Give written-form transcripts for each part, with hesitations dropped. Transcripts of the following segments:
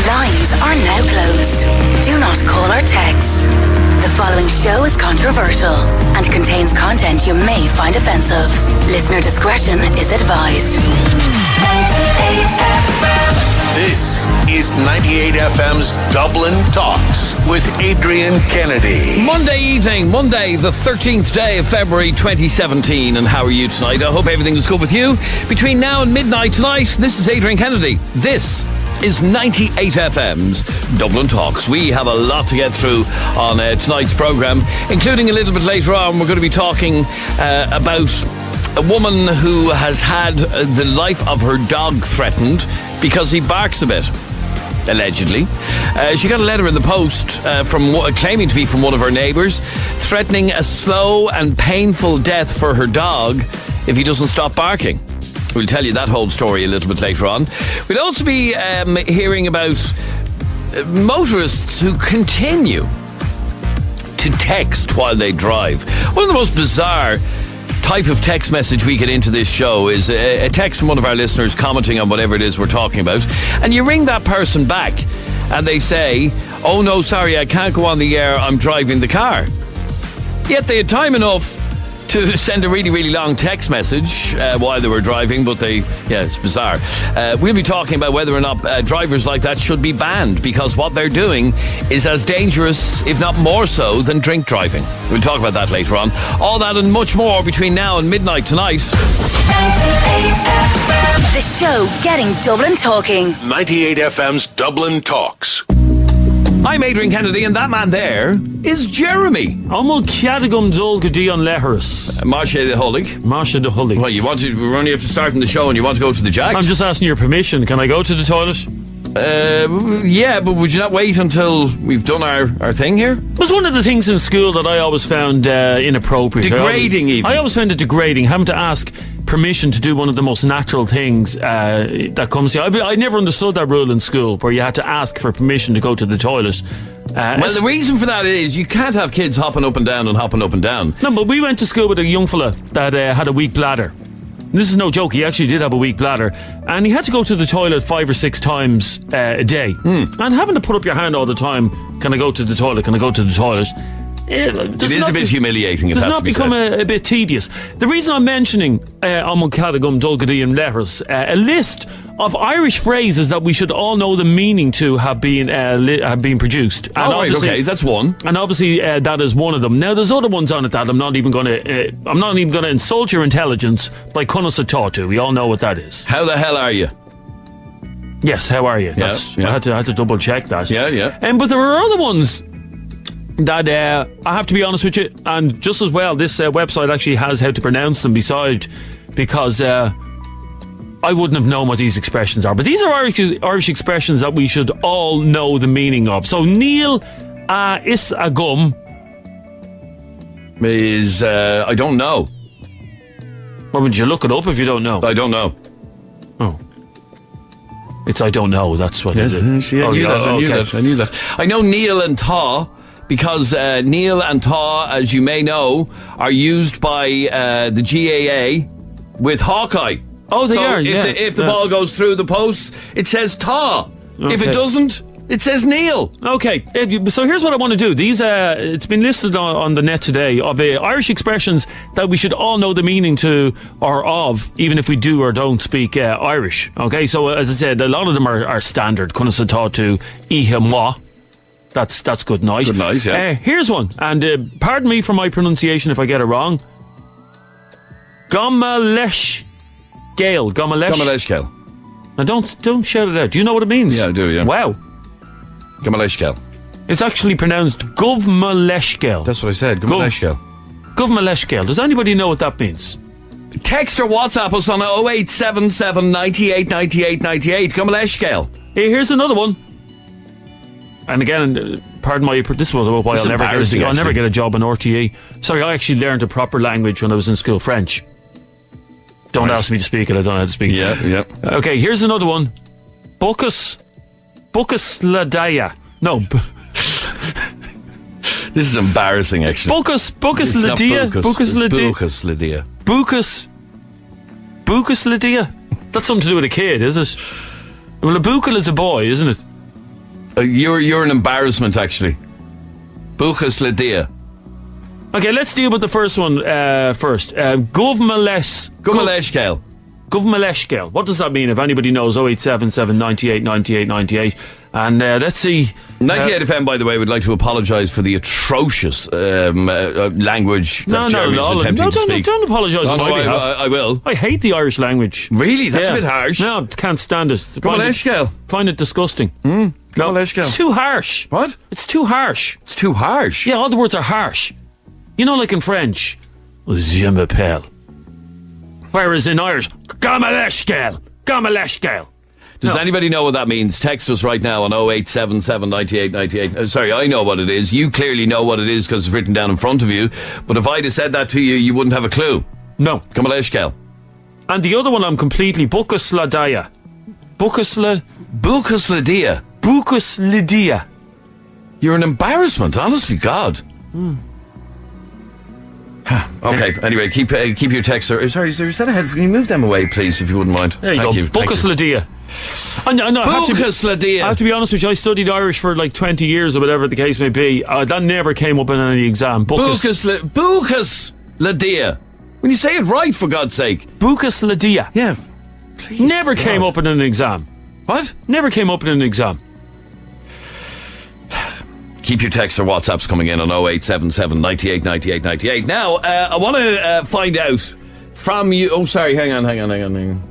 Lines are now closed. Do not call or text. The following show is controversial and contains content you may find offensive. Listener discretion is advised. 98FM. This is 98FM's Dublin Talks with Adrian Kennedy. Monday evening, Monday the 13th day of February 2017. And how are you tonight? I hope everything is good with you. Between now and midnight tonight, this is Adrian Kennedy. This is 98FM's Dublin Talks. We have a lot to get through on tonight's programme, including a little bit later on. We're going to be talking about a woman who has had the life of her dog threatened because he barks a bit, allegedly. She got a letter in the post from claiming to be from one of her neighbours, threatening a slow and painful death for her dog if he doesn't stop barking. We'll tell you that whole story a little bit later on. We'll also be hearing about motorists who continue to text while they drive. One of the most bizarre type of text message we get into this show is a text from one of our listeners commenting on whatever it is we're talking about, and you ring that person back and they say, "Oh no, sorry, I can't go on the air, I'm driving the car." Yet they had time enough to send a really, really long text message while they were driving, but it's bizarre. We'll be talking about whether or not drivers like that should be banned, because what they're doing is as dangerous, if not more so, than drink driving. We'll talk about that later on. All that and much more between now and midnight tonight. 98FM. The show getting Dublin talking. 98FM's Dublin Talks. I'm Adrian Kennedy, and that man there is Jeremy. Amul Kiadagum Dol Gadion Lehrus. Marsha the Hullig. Marsha the Hullig. Well, we only have to start in the show and you want to go to the Jacks? I'm just asking your permission. Can I go to the toilet? Yeah, but would you not wait until we've done our thing here? It was one of the things in school that I always found inappropriate. Degrading, I always found it degrading, having to ask permission to do one of the most natural things that comes to you. I never understood that rule in school, where you had to ask for permission to go to the toilet. Well, the reason for that is you can't have kids hopping up and down. No, but we went to school with a young fella that had a weak bladder. This is no joke, he actually did have a weak bladder, and he had to go to the toilet 5 or 6 times a day. And having to put up your hand all the time, can I go to the toilet, can I go to the toilet? It is a bit humiliating. Does not become a bit tedious. The reason I'm mentioning Amul Cadagum Dulgadi and Letters, a list of Irish phrases that we should all know the meaning to have been produced. And right, okay, that's one. And obviously that is one of them. Now there's other ones on it that I'm not even going to insult your intelligence by Kunasatatu. We all know what that is. How the hell are you? Yes, how are you? Yeah. I had to double check that. Yeah. But there are other ones that I have to be honest with you, and just as well, this website actually has how to pronounce them beside, because I wouldn't have known what these expressions are. But these are Irish expressions that we should all know the meaning of. So Neil is a gum is I don't know. Or would you look it up if you don't know? I don't know. Oh. It's I don't know, that's what it is. I knew that. I know Neil and Ta, because Neil and Ta, as you may know, are used by the GAA with Hawkeye. Oh, they are, If the ball goes through the posts, it says Ta. Okay. If it doesn't, it says Neil. Okay, so here's what I want to do. These, it's been listed on the net today of Irish expressions that we should all know the meaning to or of, even if we do or don't speak Irish. Okay, so as I said, a lot of them are standard. Kunasatatu, ihe moi. That's good night. Good night, yeah. Here's one, and pardon me for my pronunciation if I get it wrong. Gomalesh Gale. Gomalesh Gale. Now don't shout it out. Do you know what it means? Yeah, I do, yeah. Wow. Gomalesh Gale. It's actually pronounced Govmalesh Gale. That's what I said, Gomalesh Gale. Govmalesh Gale. Does anybody know what that means? Text or WhatsApp us on 0877 98 98 98. Gomalesh Gale. Here's another one. And again, pardon my... This was why I'll never get a job in RTE. Sorry, I actually learned a proper language when I was in school, French. Don't ask me to speak it, I don't know how to speak it. Yeah. Okay, here's another one. Bucus Ladaya. No. This is embarrassing, actually. Bucus Ladia. Bucus Ladia. That's something to do with a kid, is it? Well, a bucal is a boy, isn't it? You're an embarrassment, actually. Buchas le dia. Okay, let's deal with the first one first. Gumaleshkel. Govmaleshkel. What does that mean? If anybody knows, 0877 98 98 98. And let's see. 98 FM, by the way, would like to apologise for the atrocious language that Jeremy's attempting to speak. Don't apologise on my behalf. I will. I hate the Irish language. Really? That's a bit harsh. No, can't stand it. Gumaleshkel. Find it disgusing. No, it's too harsh. What? It's too harsh. It's too harsh? Yeah, all the words are harsh. You know, like in French, je m'appelle. Whereas in Irish, Gamaleshkel. Gamaleshkel. Does anybody know what that means? Text us right now on 0877 98 98. Sorry, I know what it is. You clearly know what it is because it's written down in front of you. But if I'd have said that to you, you wouldn't have a clue. No. Gamaleshkel. And the other one I'm completely Bukasladaya. Bukasla... Bukasladia. Bukaslidia. You're an embarrassment, honestly, God. Okay, anyway, keep your text. Sorry, is there a set ahead? Can you move them away, please, if you wouldn't mind? There you go. Bukasladia. I have to be honest with you, I studied Irish for like 20 years or whatever the case may be. That never came up in any exam. Bukasladia. When you say it right, for God's sake. Bukasladia. Yeah. Please, never came up in an exam. What? Never came up in an exam. Keep your texts or WhatsApps coming in on 0877 98 98 98. Now, I want to find out from you. Oh, sorry, hang on.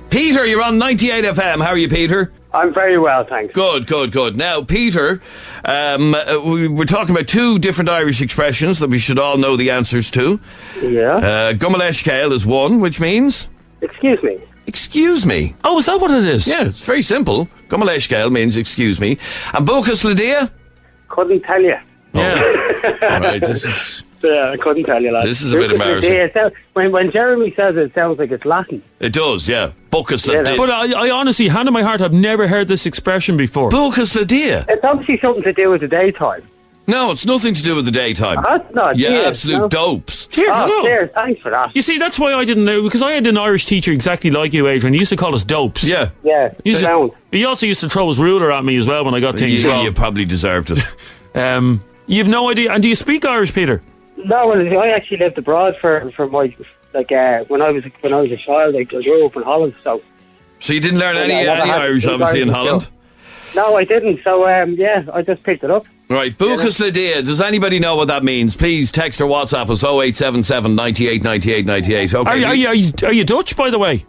Peter, you're on 98 FM. How are you, Peter? I'm very well, thanks. Good. Now, Peter, we're talking about two different Irish expressions that we should all know the answers to. Yeah. Gumaleshkel is one, which means? Excuse me. Excuse me. Oh, is that what it is? Yeah, it's very simple. Gumaleshkel means excuse me. And Bukasladia? Couldn't tell you. Yeah. Right, this is... Yeah, I couldn't tell you, lad. This is a bit embarrassing. When Jeremy says it, it sounds like it's Latin. It does, yeah. Bukasladia. But I honestly, hand on my heart, I've never heard this expression before. Bukasladia. It's obviously something to do with the daytime. No, it's nothing to do with the daytime. That's not. Yeah, cheers, absolute no? dopes. Here, hello. Cheers, thanks for that. You see, that's why I didn't know, because I had an Irish teacher exactly like you, Adrian. He used to call us dopes. Yeah. Yeah, He also used to throw his ruler at me as well when I got things wrong. You probably deserved it. You've no idea. And do you speak Irish, Peter? No, well, I actually lived abroad for my when I was a child. I grew up in Holland, so you didn't learn any Irish, obviously, in Holland? No, I didn't. So yeah, I just picked it up. Right, Bukasladia. Does anybody know what that means? Please text or WhatsApp us 0877 98 98 98. Okay. Are you Dutch, by the way?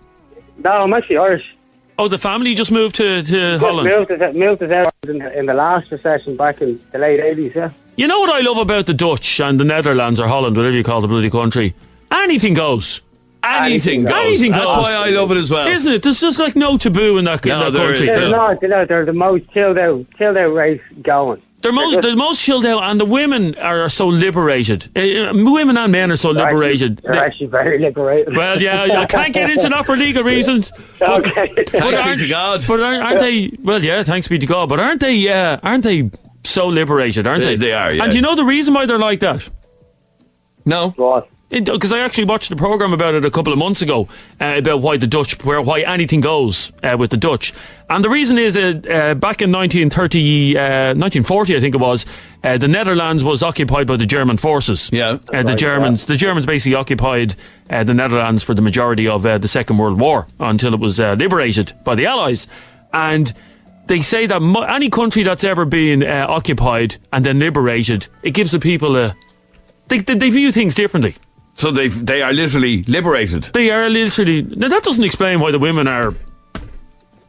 No, I'm actually Irish. Oh, the family just moved to Holland. Moved us out in the last recession back in the late 80s. Yeah. You know what I love about the Dutch and the Netherlands or Holland, whatever you call the bloody country? Anything goes. Anything goes. Anything goes. That's why I love it as well. Isn't it? There's just like no taboo in that country. They're the most chilled out race going. They're the most chilled out, and the women are so liberated. Women and men are so liberated. They're actually very liberated. Well, yeah, I can't get into that for legal reasons. But, Okay. Thanks be to God. But aren't they? Well, yeah, thanks be to God. But aren't they so liberated? Aren't they? They are. Yeah. And do you know the reason why they're like that? No. What? Because I actually watched a programme about it a couple of months ago about why anything goes with the Dutch. And the reason is back in 1940, I think it was, the Netherlands was occupied by the German forces. Yeah. The Germans basically occupied the Netherlands for the majority of the Second World War until it was liberated by the Allies. And they say that any country that's ever been occupied and then liberated, it gives the people they view things differently. So they are literally liberated. They are literally. Now that doesn't explain why the women are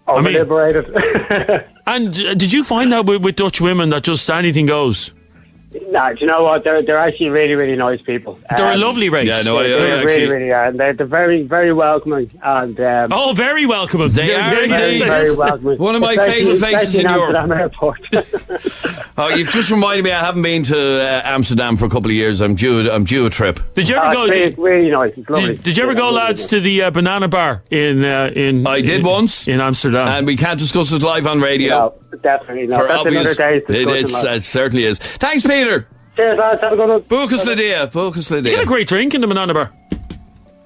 liberated. And did you find that with Dutch women that just anything goes? Nah, do you know what? They're actually really, really nice people. They're a lovely race. Yeah, no, they really, really are. And they're very, very welcoming. And very welcoming. They are indeed. Very welcoming. One of my favourite places in Europe. Amsterdam Airport. Oh, you've just reminded me. I haven't been to Amsterdam for a couple of years. I'm due a trip. Did you ever go? It's really nice. It's lovely. Did you ever go, lads, to the banana bar in? I did once in Amsterdam, and we can't discuss it live on radio. No, definitely not. That's another day's discussion. It certainly is. Thanks, Peter. Cheers, lads. Have a good one. Bukasladia. You get a great drink in the banana bar.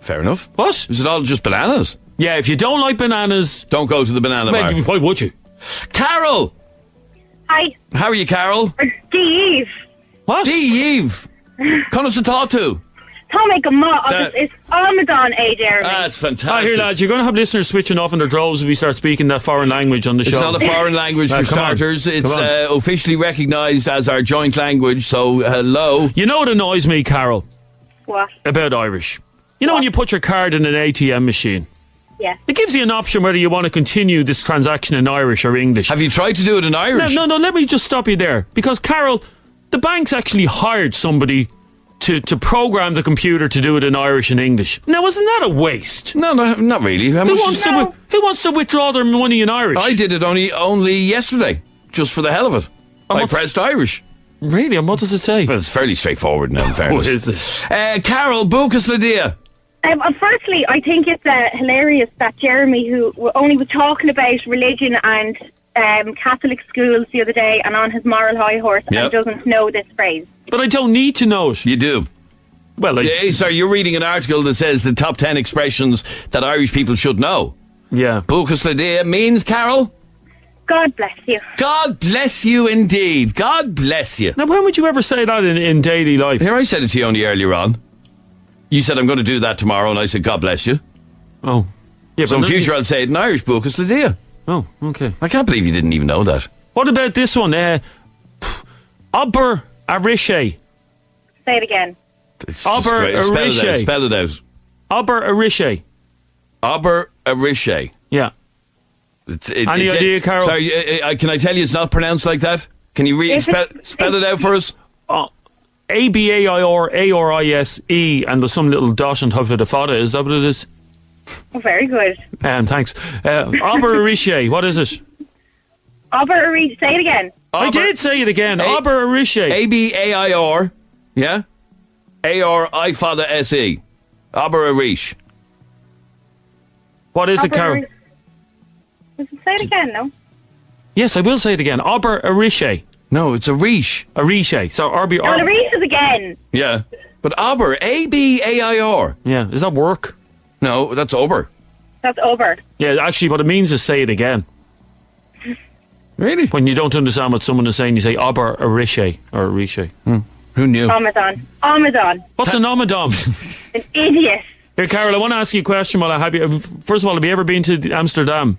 Fair enough. What? Is it all just bananas? Yeah, if you don't like bananas, don't go to the banana bar. Why would you? Carol. Hi. How are you, Carol? Dave. What? Eve. Connors to talk to. Tommy Gamma. It's Ramadan, Adrian. That's Ah, fantastic. here, lads, you're going to have listeners switching off in their droves if we start speaking that foreign language on the show. It's not a foreign language for come on. starters. It's Come on. officially recognised as our joint language, so hello. You know what annoys me, Carol, What? about Irish? You know when you put your card in an ATM machine? Yeah. It gives you an option whether you want to continue this transaction in Irish or English. Have you tried to do it in Irish? No, let me just stop you there. Because, Carol, the bank's actually hired somebody to program the computer to do it in Irish and English. Now, isn't that a waste? No, not really. How Who much wants, is- who wants to withdraw their money in Irish? I did it only yesterday, just for the hell of it. I what's- pressed Irish. Really? And what does it say? Well, it's fairly straightforward now, in fairness. What is it? Carol, Bucas Lydia. Firstly, I think it's hilarious that Jeremy, who only was talking about religion and Catholic schools the other day and on his moral high horse, Yep. and doesn't know this phrase. But I don't need to know it. You do. Well, Sorry, you're reading an article that says the top 10 expressions that Irish people should know. yeah. Bucas Lydia means, Carol? God bless you. God bless you indeed. God bless you. Now, when would you ever say that in daily life? Here, I said it to you only earlier on. You said, I'm going to do that tomorrow, and I said, God bless you. Oh. Yeah, So in but future, I'll say it in Irish, Bucas Lydia. Oh, okay. I can't believe you didn't even know that. What about this one? Aber Arishe. Say it again. It's Aber just great. Arishe. Spell it out. Aber Arishe. Aber Arishe. Yeah. Any idea, Carol? Sorry, can I tell you it's not pronounced like that? Can you spell it out for us? ABAIR and there's some little dot on top of the fada. Is that what it is? Oh, very good. Thanks. Aber Arishe. What is it? Say it again. I did say it again. Aber Arishe. ABAIR. Yeah? ARI fada SE. Aber Arish. What is it, Carol? Say it again, no? Yes, I will say it again. Aber Arishe. No, it's Arish. Arishe. So RB. Oh, the reasons again. Yeah. But Aber, ABAIR. Yeah. Is that work? No, that's Ober. That's over. Yeah, actually, what it means is say it again. Really? When you don't understand what someone is saying, you say Aber Arishe or Arishe. Who knew? Ramadan. What's an Omadom? An idiot. Here, Carol, I want to ask you a question while I have you. First of all, have you ever been to Amsterdam?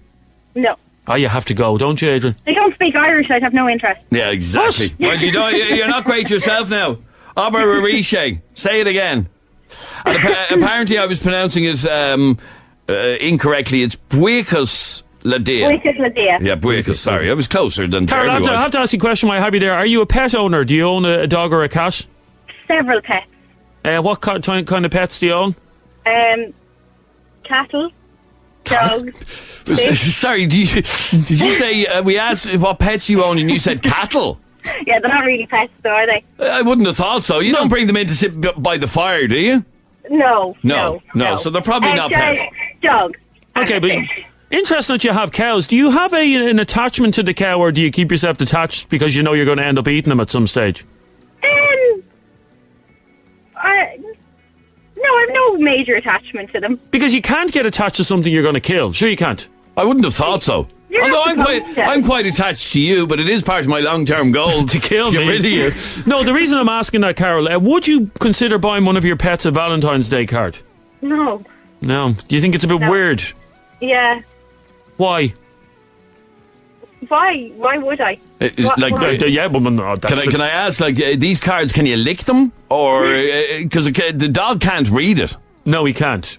No. Oh, you have to go, don't you, Adrian? I don't speak Irish. I'd have no interest. Yeah, exactly. Well, you're not great yourself now. Aber Arishe. Say it again. And apparently I was pronouncing it incorrectly. It's Bucas Lydia. Yeah, Bucas, sorry. I was closer than Carol, Jeremy I have to ask you a question while I have you there. Are you a pet owner? Do you own a dog or a cat? Several pets. What kind of pets do you own? Cattle. Dogs. Fish. Sorry, did you say, we asked what pets you own and you said cattle? Yeah, they're not really pets, though, are they? I wouldn't have thought so. You don't bring them in to sit by the fire, do you? No. So they're probably not pets. Dogs. Okay, but interesting that you have cows. Do you have an attachment to the cow, or do you keep yourself detached because you know you're going to end up eating them at some stage? No, I have no major attachment to them. Because you can't get attached to something you're going to kill. Sure you can't. I wouldn't have thought so. You're Although not supposed to. I'm quite attached to you, but it is part of my long-term goal To kill get me. rid of you. No, the reason I'm asking that, Carol, would you consider buying one of your pets a Valentine's Day card? No. No. Do you think it's a bit weird? Yeah. Why? Why? Why would I? Why? Yeah, but no, that's Can I ask, these cards, can you lick them? Or, because the dog can't read it. No, he can't.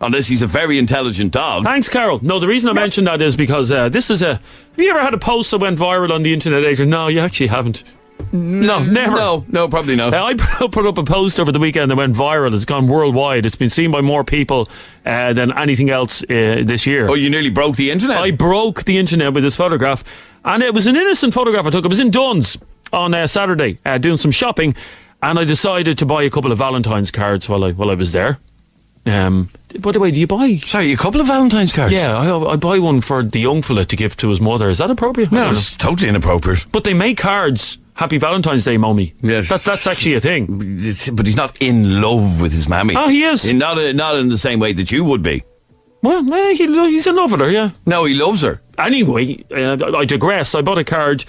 Unless he's a very intelligent dog. Thanks, Carol. No, the reason I mentioned that is because this is a... Have you ever had a post that went viral on the internet, Adrian? No, you actually haven't. No, never. No, probably not. I put up a post over the weekend that went viral. It's gone worldwide. It's been seen by more people than anything else this year. Oh, you nearly broke the internet? I broke the internet with this photograph. And it was an innocent photograph I took. I was in Dunn's on Saturday doing some shopping. And I decided to buy a couple of Valentine's cards while I was there. By the way, do you buy... Sorry, a couple of Valentine's cards? Yeah, I buy one for the young fella to give to his mother. Is that appropriate? I No, don't know. it's totally inappropriate. But they make cards. Happy Valentine's Day, mommy. Yes. That's actually a thing. But he's not in love with his mammy. Oh, he is. Not in the same way that you would be. Well, he's in love with her, yeah. No, he loves her. Anyway, I digress. I bought a card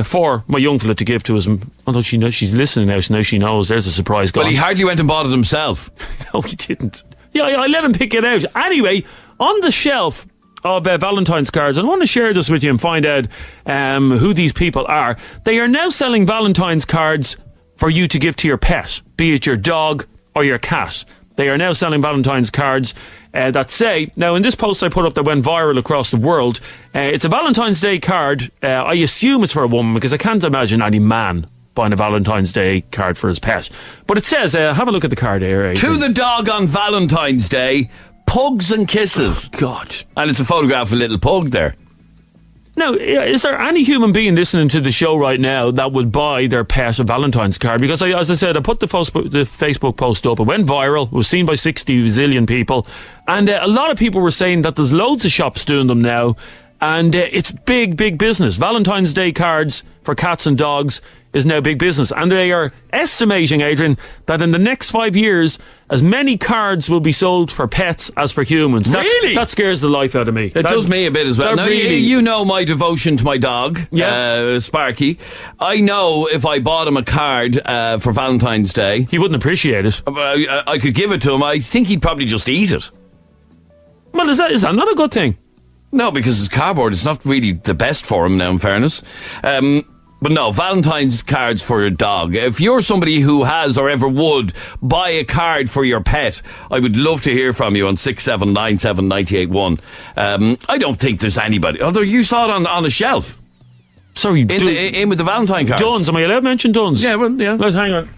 for my young fella to give to us. Although she's listening now, so now she knows. There's a surprise gone. Well, he hardly went and bought it himself. No, he didn't. Yeah, I let him pick it out. Anyway, on the shelf of Valentine's cards, I want to share this with you and find out who these people are. They are now selling Valentine's cards for you to give to your pet, be it your dog or your cat. They are now selling Valentine's cards that say, now in this post I put up that went viral across the world, it's a Valentine's Day card. I assume it's for a woman because I can't imagine any man buying a Valentine's Day card for his pet. But it says, have a look at the card here. Adrian. To the dog on Valentine's Day, pugs and kisses. Oh, God. And it's a photograph of a little pug there. Now, is there any human being listening to the show right now that would buy their pet a Valentine's card? Because, as I said, I put the Facebook post up. It went viral. It was seen by 60 zillion people. And a lot of people were saying that there's loads of shops doing them now. And it's big, big business. Valentine's Day cards for cats and dogs is now big business. And they are estimating, Adrian, that in the next 5 years, as many cards will be sold for pets as for humans. Really? That scares the life out of me. It does me a bit as well. Now, really, you know my devotion to my dog, Sparky. I know if I bought him a card for Valentine's Day, he wouldn't appreciate it. I could give it to him. I think he'd probably just eat it. Well, is that not a good thing? No, because it's cardboard. It's not really the best for him now, in fairness. But no, Valentine's cards for your dog. If you're somebody who has or ever would buy a card for your pet, I would love to hear from you on 6797981. I don't think there's anybody. Although you saw it on a shelf. Sorry, in with the Valentine cards. Duns. Am I allowed to mention Duns? Yeah, well, yeah. Let's hang on.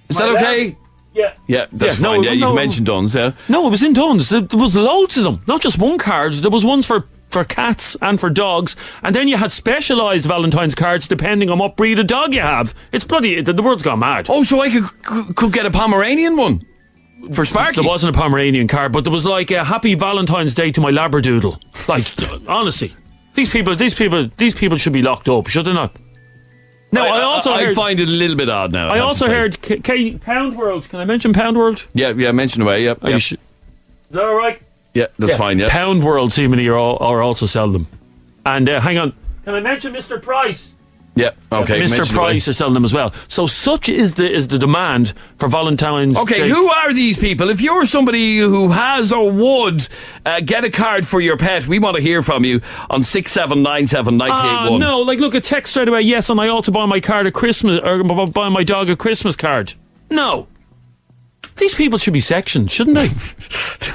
Is that okay? Yeah. Yeah, that's fine. You can mention Duns, yeah. No, it was in Duns. There was loads of them. Not just one card. There was ones for cats and for dogs, and then you had specialised Valentine's cards depending on what breed of dog you have. It's bloody, the world's gone mad. Oh, so I could get a Pomeranian one for Sparky? There wasn't a Pomeranian card, but there was like a Happy Valentine's Day to my Labradoodle. Like, honestly, these people should be locked up, should they not? No, I find it a little bit odd now. I also heard Pound World. Can I mention Pound World? Yeah, mention away. Yeah. Is that all right? Yeah, that's fine, yeah. Pound World seemingly are also sell them. And hang on. Can I mention Mr. Price? Yeah, okay. Mr. Price are selling them as well. So such is the demand for Valentine's Day. Okay, who are these people? If you're somebody who has or would get a card for your pet, we want to hear from you on 6797981. No, like look, a text straight away, yes, and I ought to buy my card a Christmas, or buy my dog a Christmas card. No. These people should be sectioned, shouldn't they?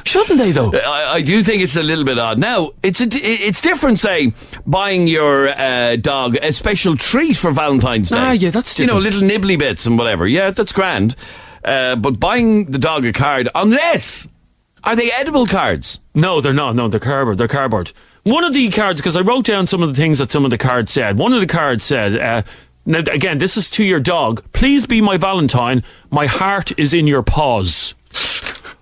Shouldn't they, though? I do think it's a little bit odd. Now, it's different, say, buying your dog a special treat for Valentine's Day. Ah, yeah, that's different. You know, little nibbly bits and whatever. Yeah, that's grand. But buying the dog a card, unless... Are they edible cards? No, they're not. No, they're cardboard. They're cardboard. One of the cards, because I wrote down some of the things that some of the cards said. One of the cards said... now, again, this is to your dog. Please be my Valentine. My heart is in your paws.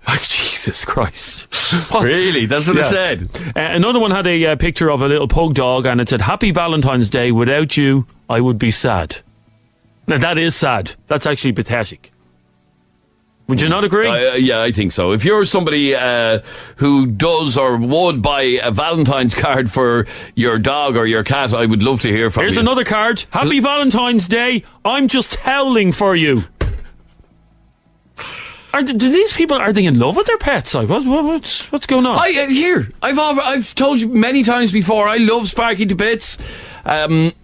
Like, Jesus Christ. Really? That's what it said? Another one had a picture of a little pug dog, and it said, Happy Valentine's Day. Without you, I would be sad. Now, that is sad. That's actually pathetic. Would you not agree? Yeah, I think so. If you're somebody who does or would buy a Valentine's card for your dog or your cat, I would love to hear from you. Here's another card. Happy Valentine's Day. I'm just howling for you. Do these people, are they in love with their pets? Like, what's going on? I've told you many times before, I love Sparky to bits.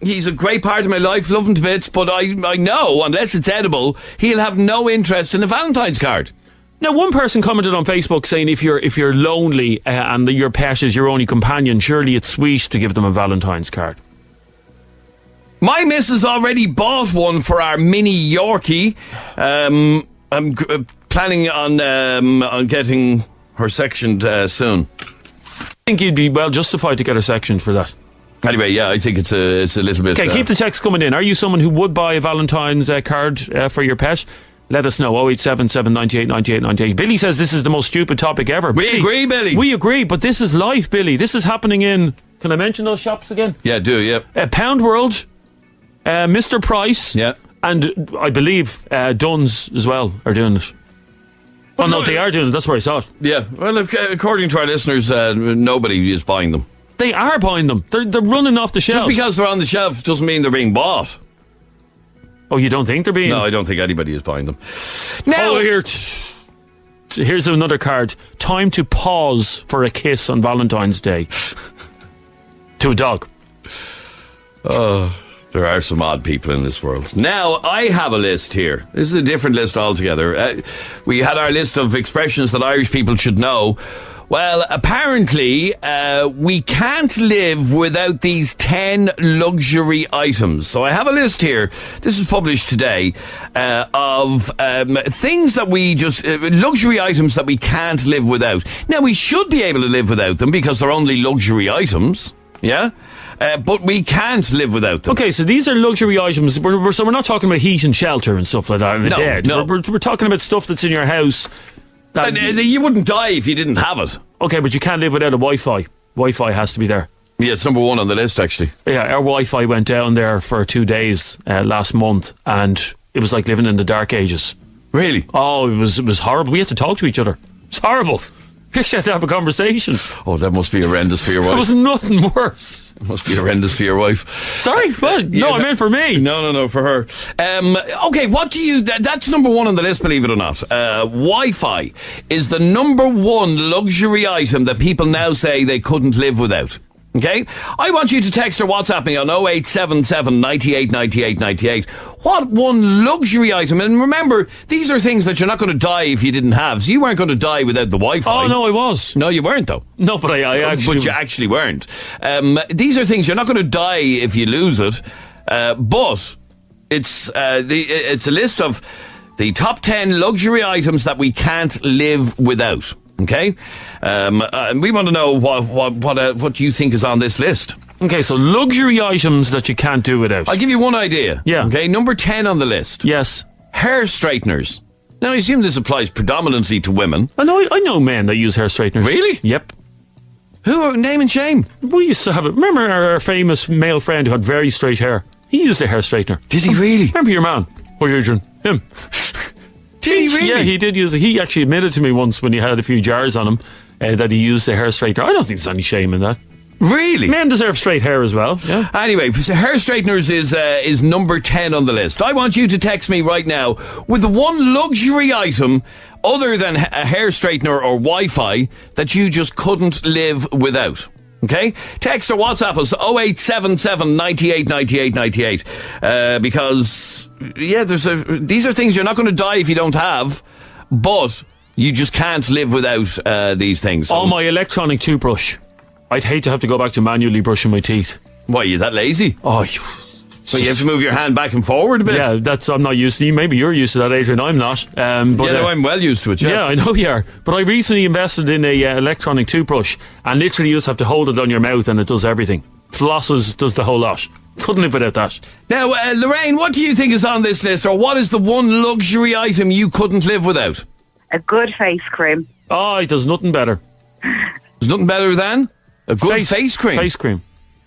He's a great part of my life, love him to bits, but I know, unless it's edible, he'll have no interest in a Valentine's card. Now, one person commented on Facebook saying if you're lonely and your pet is your only companion, surely it's sweet to give them a Valentine's card. My missus already bought one for our mini Yorkie. I'm planning on getting her sectioned soon. I think you'd be well justified to get her sectioned for that. Anyway, yeah, I think it's a little bit... Okay, keep the text coming in. Are you someone who would buy a Valentine's card for your pet? Let us know. 0877 98 98 98. Billy says this is the most stupid topic ever. We agree, Billy. We agree, but this is life, Billy. This is happening in... Can I mention those shops again? Yeah, do, yeah. Pound World, Mr. Price, yeah, and I believe Duns as well are doing it. Oh, no, they are doing it. That's where I saw it. Yeah, well, according to our listeners, nobody is buying them. They are buying them. They're running off the shelves. Just because they're on the shelf doesn't mean they're being bought. Oh, you don't think they're being? No, I don't think anybody is buying them. Now, here's another card. Time to pause for a kiss on Valentine's Day. To a dog. Oh, there are some odd people in this world. Now, I have a list here. This is a different list altogether. We had our list of expressions that Irish people should know. Well, apparently, we can't live without these 10 luxury items. So I have a list here. This is published today of things that we just... luxury items that we can't live without. Now, we should be able to live without them because they're only luxury items. Yeah? But we can't live without them. Okay, so these are luxury items. So we're not talking about heat and shelter and stuff like that. No. We're talking about stuff that's in your house. You wouldn't die if you didn't have it. Okay, but you can't live without a Wi-Fi. Wi-Fi has to be there. Yeah, it's number one on the list, actually. Yeah, our Wi-Fi went down there for 2 days last month, and it was like living in the dark ages. Really? Oh, it was horrible. We had to talk to each other. It's horrible. We actually had to have a conversation. Oh, that must be horrendous for your wife. There was nothing worse. It must be horrendous for your wife. Sorry? Well, no, I meant for me. No, for her. Okay, what do you... That's number one on the list, believe it or not. Wi-Fi is the number one luxury item that people now say they couldn't live without. Okay? I want you to text or WhatsApp me on 0877 98 98 98. What one luxury item? And remember, these are things that you're not going to die if you didn't have. So you weren't going to die without the Wi-Fi. Oh, no, I was. No, you weren't, though. No, but I actually... But you actually weren't. These are things you're not going to die if you lose it. But it's a list of the top 10 luxury items that we can't live without. Okay, we want to know what you think is on this list. Okay, so luxury items that you can't do without. I'll give you one idea. Yeah. Okay, number 10 on the list. Yes. Hair straighteners. Now, I assume this applies predominantly to women. I know men that use hair straighteners. Really? Yep. Who? Name and shame. We used to have it. Remember our famous male friend who had very straight hair? He used a hair straightener. Did he really? Remember your man? Oh, Adrian. Him. Did he really? Yeah, he did use it. He actually admitted to me once when he had a few jars on him that he used a hair straightener. I don't think there's any shame in that. Really? Men deserve straight hair as well. Yeah. Anyway, hair straighteners is number 10 on the list. I want you to text me right now with one luxury item other than a hair straightener or Wi-Fi that you just couldn't live without. Okay? Text or WhatsApp us 0877 98 98 98 because these are things you're not going to die if you don't have, but you just can't live without these things. Oh, my electronic toothbrush. I'd hate to have to go back to manually brushing my teeth. Why, are you that lazy? Oh, so you have to move your hand back and forward a bit? Yeah, I'm not used to. Maybe you're used to that, Adrian. I'm not. I'm well used to it, yeah. Yeah, I know you are. But I recently invested in a electronic toothbrush, and literally you just have to hold it on your mouth and it does everything. Flosses, does the whole lot. Couldn't live without that. Now, Lorraine, what do you think is on this list, or what is the one luxury item you couldn't live without? A good face cream. Oh, there's nothing better. There's nothing better than a good face cream. Face cream.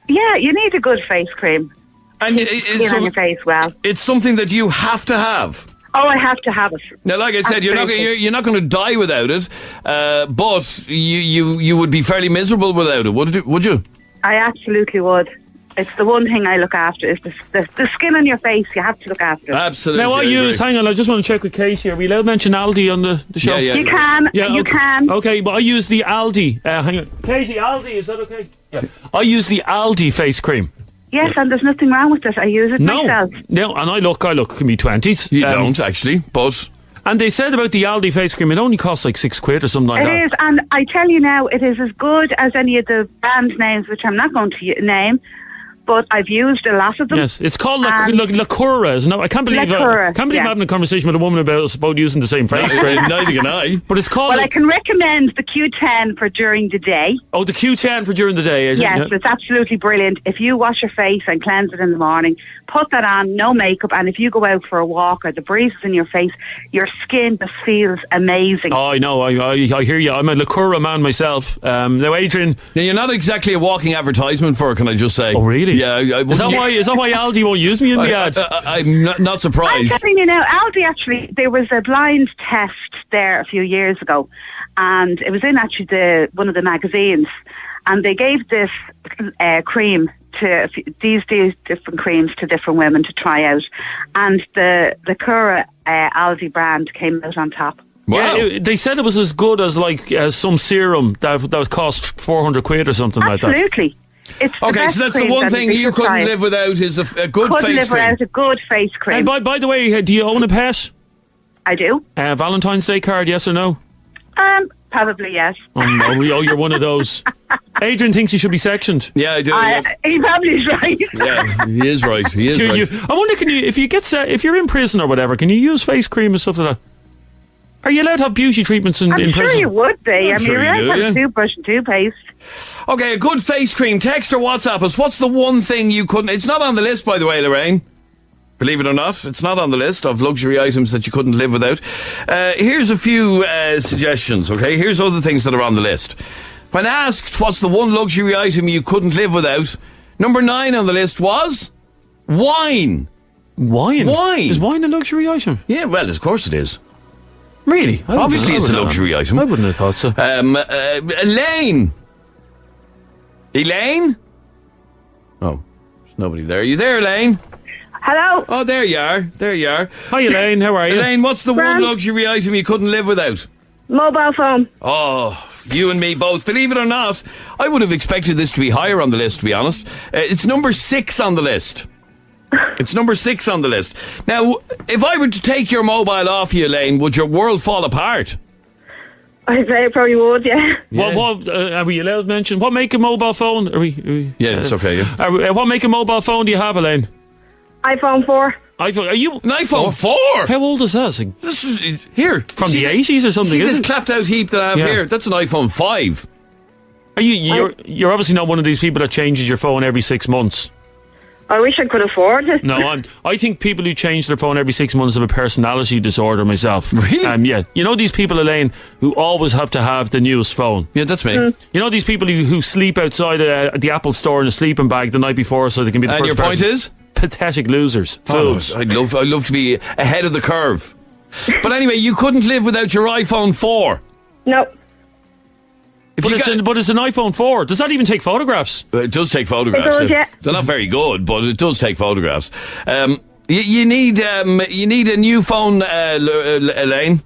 Yeah, you need a good face cream. And Clean on your face well. It's something that you have to have. Oh, I have to have it. Now, like I said, you're not going to die without it, but you would be fairly miserable without it, would you? I absolutely would. It's the one thing I look after is the skin on your face. You have to look after it. Absolutely. Now, hang on, I just want to check with Kate here. Are we allowed to mention Aldi on the show? Yeah. You can. Yeah, you can. Okay, but I use the Aldi. Hang on. Katie, Aldi, is that okay? Yeah. I use the Aldi face cream. Yes, and there's nothing wrong with it. I use it myself. No, and I look in my 20s. You don't, actually, but... And they said about the Aldi face cream, it only costs like £6 or something like that. It is, and I tell you now, it is as good as any of the brand names, which I'm not going to name, but I've used a lot of them. Yes, it's called Lacura, isn't it? I can't believe I'm having a conversation with a woman about using the same face cream. Neither can I. But it's called... Well, I can recommend the Q10 for during the day. Oh, the Q10 for during the day, is it? Yes, it's absolutely brilliant. If you wash your face and cleanse it in the morning, put that on, no makeup, and if you go out for a walk or the breeze is in your face, your skin just feels amazing. Oh, I know. I hear you. I'm a Lacura man myself. Now, Adrian... Now, you're not exactly a walking advertisement for it, can I just say? Oh, really? Yeah. Is that why Aldi won't use me in the ad? I'm not surprised. I'm telling you now, Aldi actually, there was a blind test there a few years ago, and it was in actually one of the magazines, and they gave this cream to these different creams to different women to try out, and the Cura Aldi brand came out on top. Wow. Yeah, they said it was as good as like some serum that cost 400 quid or something like that. Absolutely. It's the Okay, best so that's the cream one that thing you couldn't try. live without is a good Couldn't face live cream. without a good face cream. And by the way, do you own a pet? I do. Valentine's Day card, yes or no? Probably yes. Oh, no, you're one of those. Adrian thinks he should be sectioned. Yeah, I do. Yeah. He probably is right. Yeah, he is right. He is right. I wonder, can you, if you're in prison or whatever, can you use face cream and stuff like that? Are you allowed to have beauty treatments in I'm sure prison? you would be. I'm sure you're you allowed do, to have yeah. toothbrush and toothpaste. Okay, a good face cream. Text or WhatsApp us. What's the one thing you couldn't... It's not on the list, by the way, Lorraine. Believe it or not, it's not on the list of luxury items that you couldn't live without. Here's a few suggestions, okay? Here's other things that are on the list. When asked what's the one luxury item you couldn't live without, number 9 on the list was wine. Wine? Wine. Is wine a luxury item? Yeah, well, of course it is. Really? Obviously it's a luxury item. I wouldn't have thought so. Elaine. Elaine? Oh, there's nobody there. Are you there, Elaine? Hello. Oh, there you are. There you are. Hi, Elaine. How are you? Elaine, what's the one Grand. luxury item you couldn't live without? Mobile phone. Oh, you and me both. Believe it or not, I would have expected this to be higher on the list, to be honest. It's number 6 on the list. It's number 6 on the list. Now, if I were to take your mobile off you, Elaine, would your world fall apart? I'd say it probably would, yeah. What are we allowed to mention? What make of mobile phone? Are we Yeah, it's okay, yeah. What make of mobile phone do you have, Elaine? iPhone 4. iPhone. Are you An iPhone 4? How old is that? This is, here. From See the 80s or something, See is this it? clapped out heap that I have Yeah. here? That's an iPhone 5. Are you're obviously not one of these people that changes your phone every 6 months. I wish I could afford it. No, I think people who change their phone every 6 months have a personality disorder myself. Really? Yeah. You know these people, Elaine, who always have to have the newest phone. Yeah, that's me. You know these people who sleep outside the Apple store in a sleeping bag the night before so they can be the And first your person. point is? Pathetic losers. Oh, Fools. I'd love to be ahead of the curve. But anyway, you couldn't live without your iPhone 4. No. If But you it's an iPhone 4. Does that even take photographs? It does take photographs. It does, yeah. They're not very good, but it does take photographs. You need a new phone, Elaine.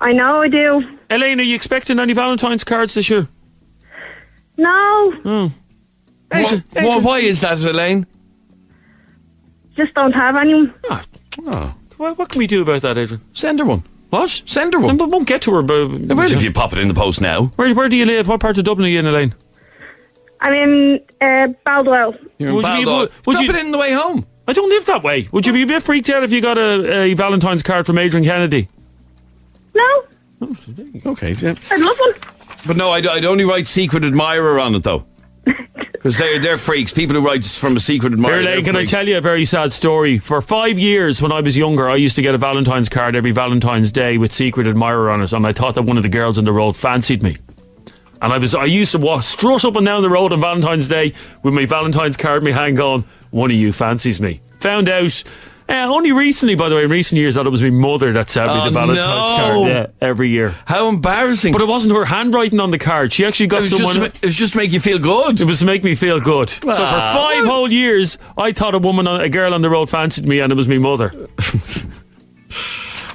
I know I do. Elaine, are you expecting any Valentine's cards this year? No. Adrian. Why is that, Elaine? Just don't have any. Oh, What can we do about that, Adrian? send her one. What? Send her one. We won't get to her. But Well, if you pop it in the post now. Where do you live? What part of Dublin are you in, Elaine? I'm in Baldwell. You're in Would you be- Baldwin. would Drop you- it in the way home. I don't live that way. Would you be a bit freaked out if you got a Valentine's card from Adrian Kennedy? No. Okay. Yeah. I'd love one. But no, I'd only write secret admirer on it, though. Because they're freaks. People who write from a secret admirer. Here, Elaine, can I tell you a very sad story? For 5 years, when I was younger, I used to get a Valentine's card every Valentine's Day with secret admirer on it, and I thought that one of the girls on the road fancied me. And I used to strut up and down the road on Valentine's Day with my Valentine's card in my hand going, one of you fancies me. Found out only recently, by the way, in recent years, that it was my mother that sent me the Valentine's card. Yeah, every year. How embarrassing. But it wasn't her handwriting on the card. She actually got someone... it was just to make you feel good. It was to make me feel good. So for 5 whole years, I thought a girl on the road fancied me, and it was my mother.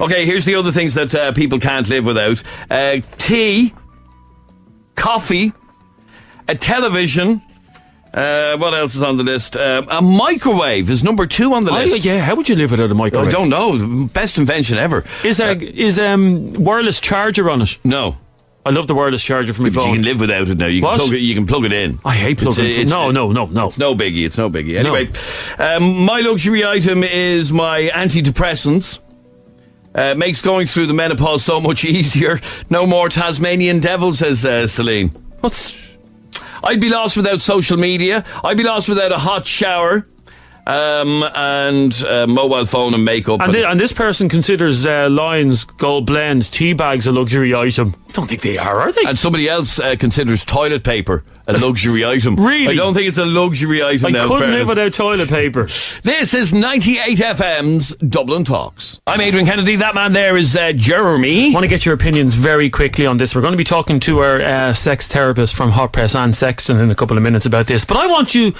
Okay, here's the other things that people can't live without. Tea, coffee, a television. What else is on the list? A microwave is number 2 on the list. Yeah, how would you live without a microwave? I don't know. Best invention ever. Is wireless charger on it? No. I love the wireless charger for my But you phone. can live without it now. You can plug it in. I hate plugging it. No. It's no biggie. It's no biggie. Anyway, my luxury item is my antidepressants. Makes going through the menopause so much easier. No more Tasmanian devil, says Celine. I'd be lost without social media. I'd be lost without a hot shower. And mobile phone and makeup. And this person considers Lion's Gold Blend tea bags a luxury item. I don't think they are they? And somebody else considers toilet paper a luxury item. Really? I don't think it's a luxury item. I now, couldn't fairness. live without toilet paper. This is 98FM's Dublin Talks. I'm Adrian Kennedy. That man there is Jeremy. I want to get your opinions very quickly on this. We're going to be talking to our sex therapist from Hot Press, Anne Sexton, in a couple of minutes about this. But I want to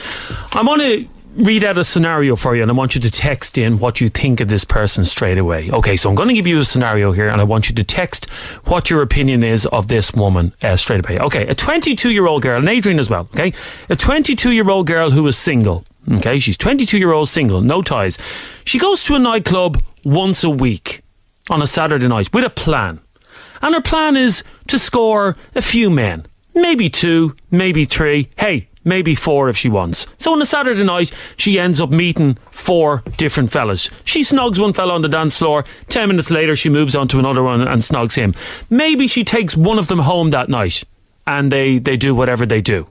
read out a scenario for you, and I want you to text in what you think of this person straight away. Okay, so I'm going to give you a scenario here, and I want you to text what your opinion is of this woman straight away. Okay, a 22-year-old girl, and Adrian as well, okay? A 22-year-old girl who is single, okay? She's 22-year-old single, no ties. She goes to a nightclub once a week on a Saturday night with a plan. And her plan is to score a few men. Maybe 2, maybe 3. Hey, maybe 4 if she wants. So on a Saturday night, she ends up meeting 4 different fellas. She snogs one fella on the dance floor. 10 minutes later, she moves on to another one and snogs him. Maybe she takes one of them home that night and they do whatever they do.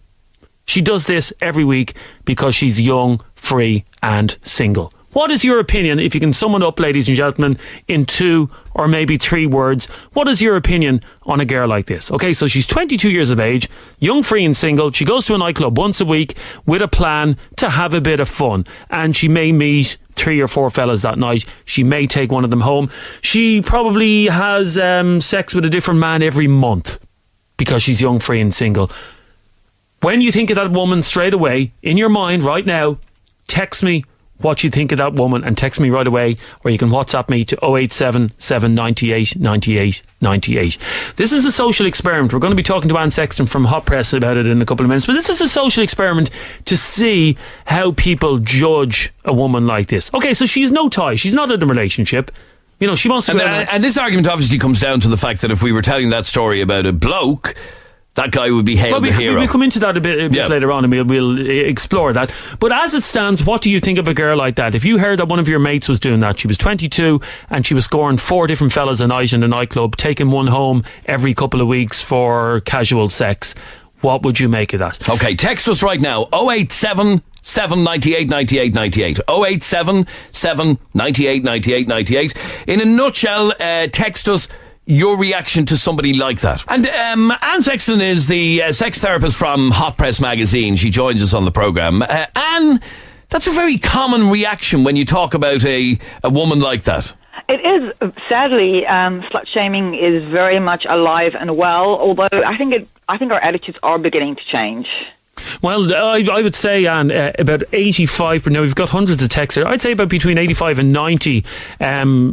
She does this every week because she's young, free and single. What is your opinion, if you can sum it up, ladies and gentlemen, in 2 or maybe 3 words? What is your opinion on a girl like this? Okay, so she's 22 years of age, young, free and single. She goes to a nightclub once a week with a plan to have a bit of fun. And she may meet 3 or 4 fellas that night. She may take one of them home. She probably has sex with a different man every month because she's young, free and single. When you think of that woman straight away, in your mind right now, text me what you think of that woman and text me right away, or you can WhatsApp me to 087 798 98 98. This is a social experiment. We're going to be talking to Anne Sexton from Hot Press about it in a couple of minutes, but this is a social experiment to see how people judge a woman like this. Okay, so she's no tie. She's not in a relationship. You know, she wants to and this argument obviously comes down to the fact that if we were telling that story about a bloke, that guy would be hailed the hero. We'll come into that a bit later on, and we'll explore that. But as it stands, what do you think of a girl like that? If you heard that one of your mates was doing that, she was 22 and she was scoring 4 different fellas a night in the nightclub, taking one home every couple of weeks for casual sex, what would you make of that? Okay, text us right now, 087 798 98 98. 087 798 98 98. In a nutshell, text us your reaction to somebody like that. And Anne Sexton is the sex therapist from Hot Press magazine. She joins us on the programme. Anne, that's a very common reaction when you talk about a woman like that. It is. Sadly, slut shaming is very much alive and well, although I think our attitudes are beginning to change. Well, I would say, Anne, about 85, now we've got hundreds of texts here, I'd say about between 85 and 90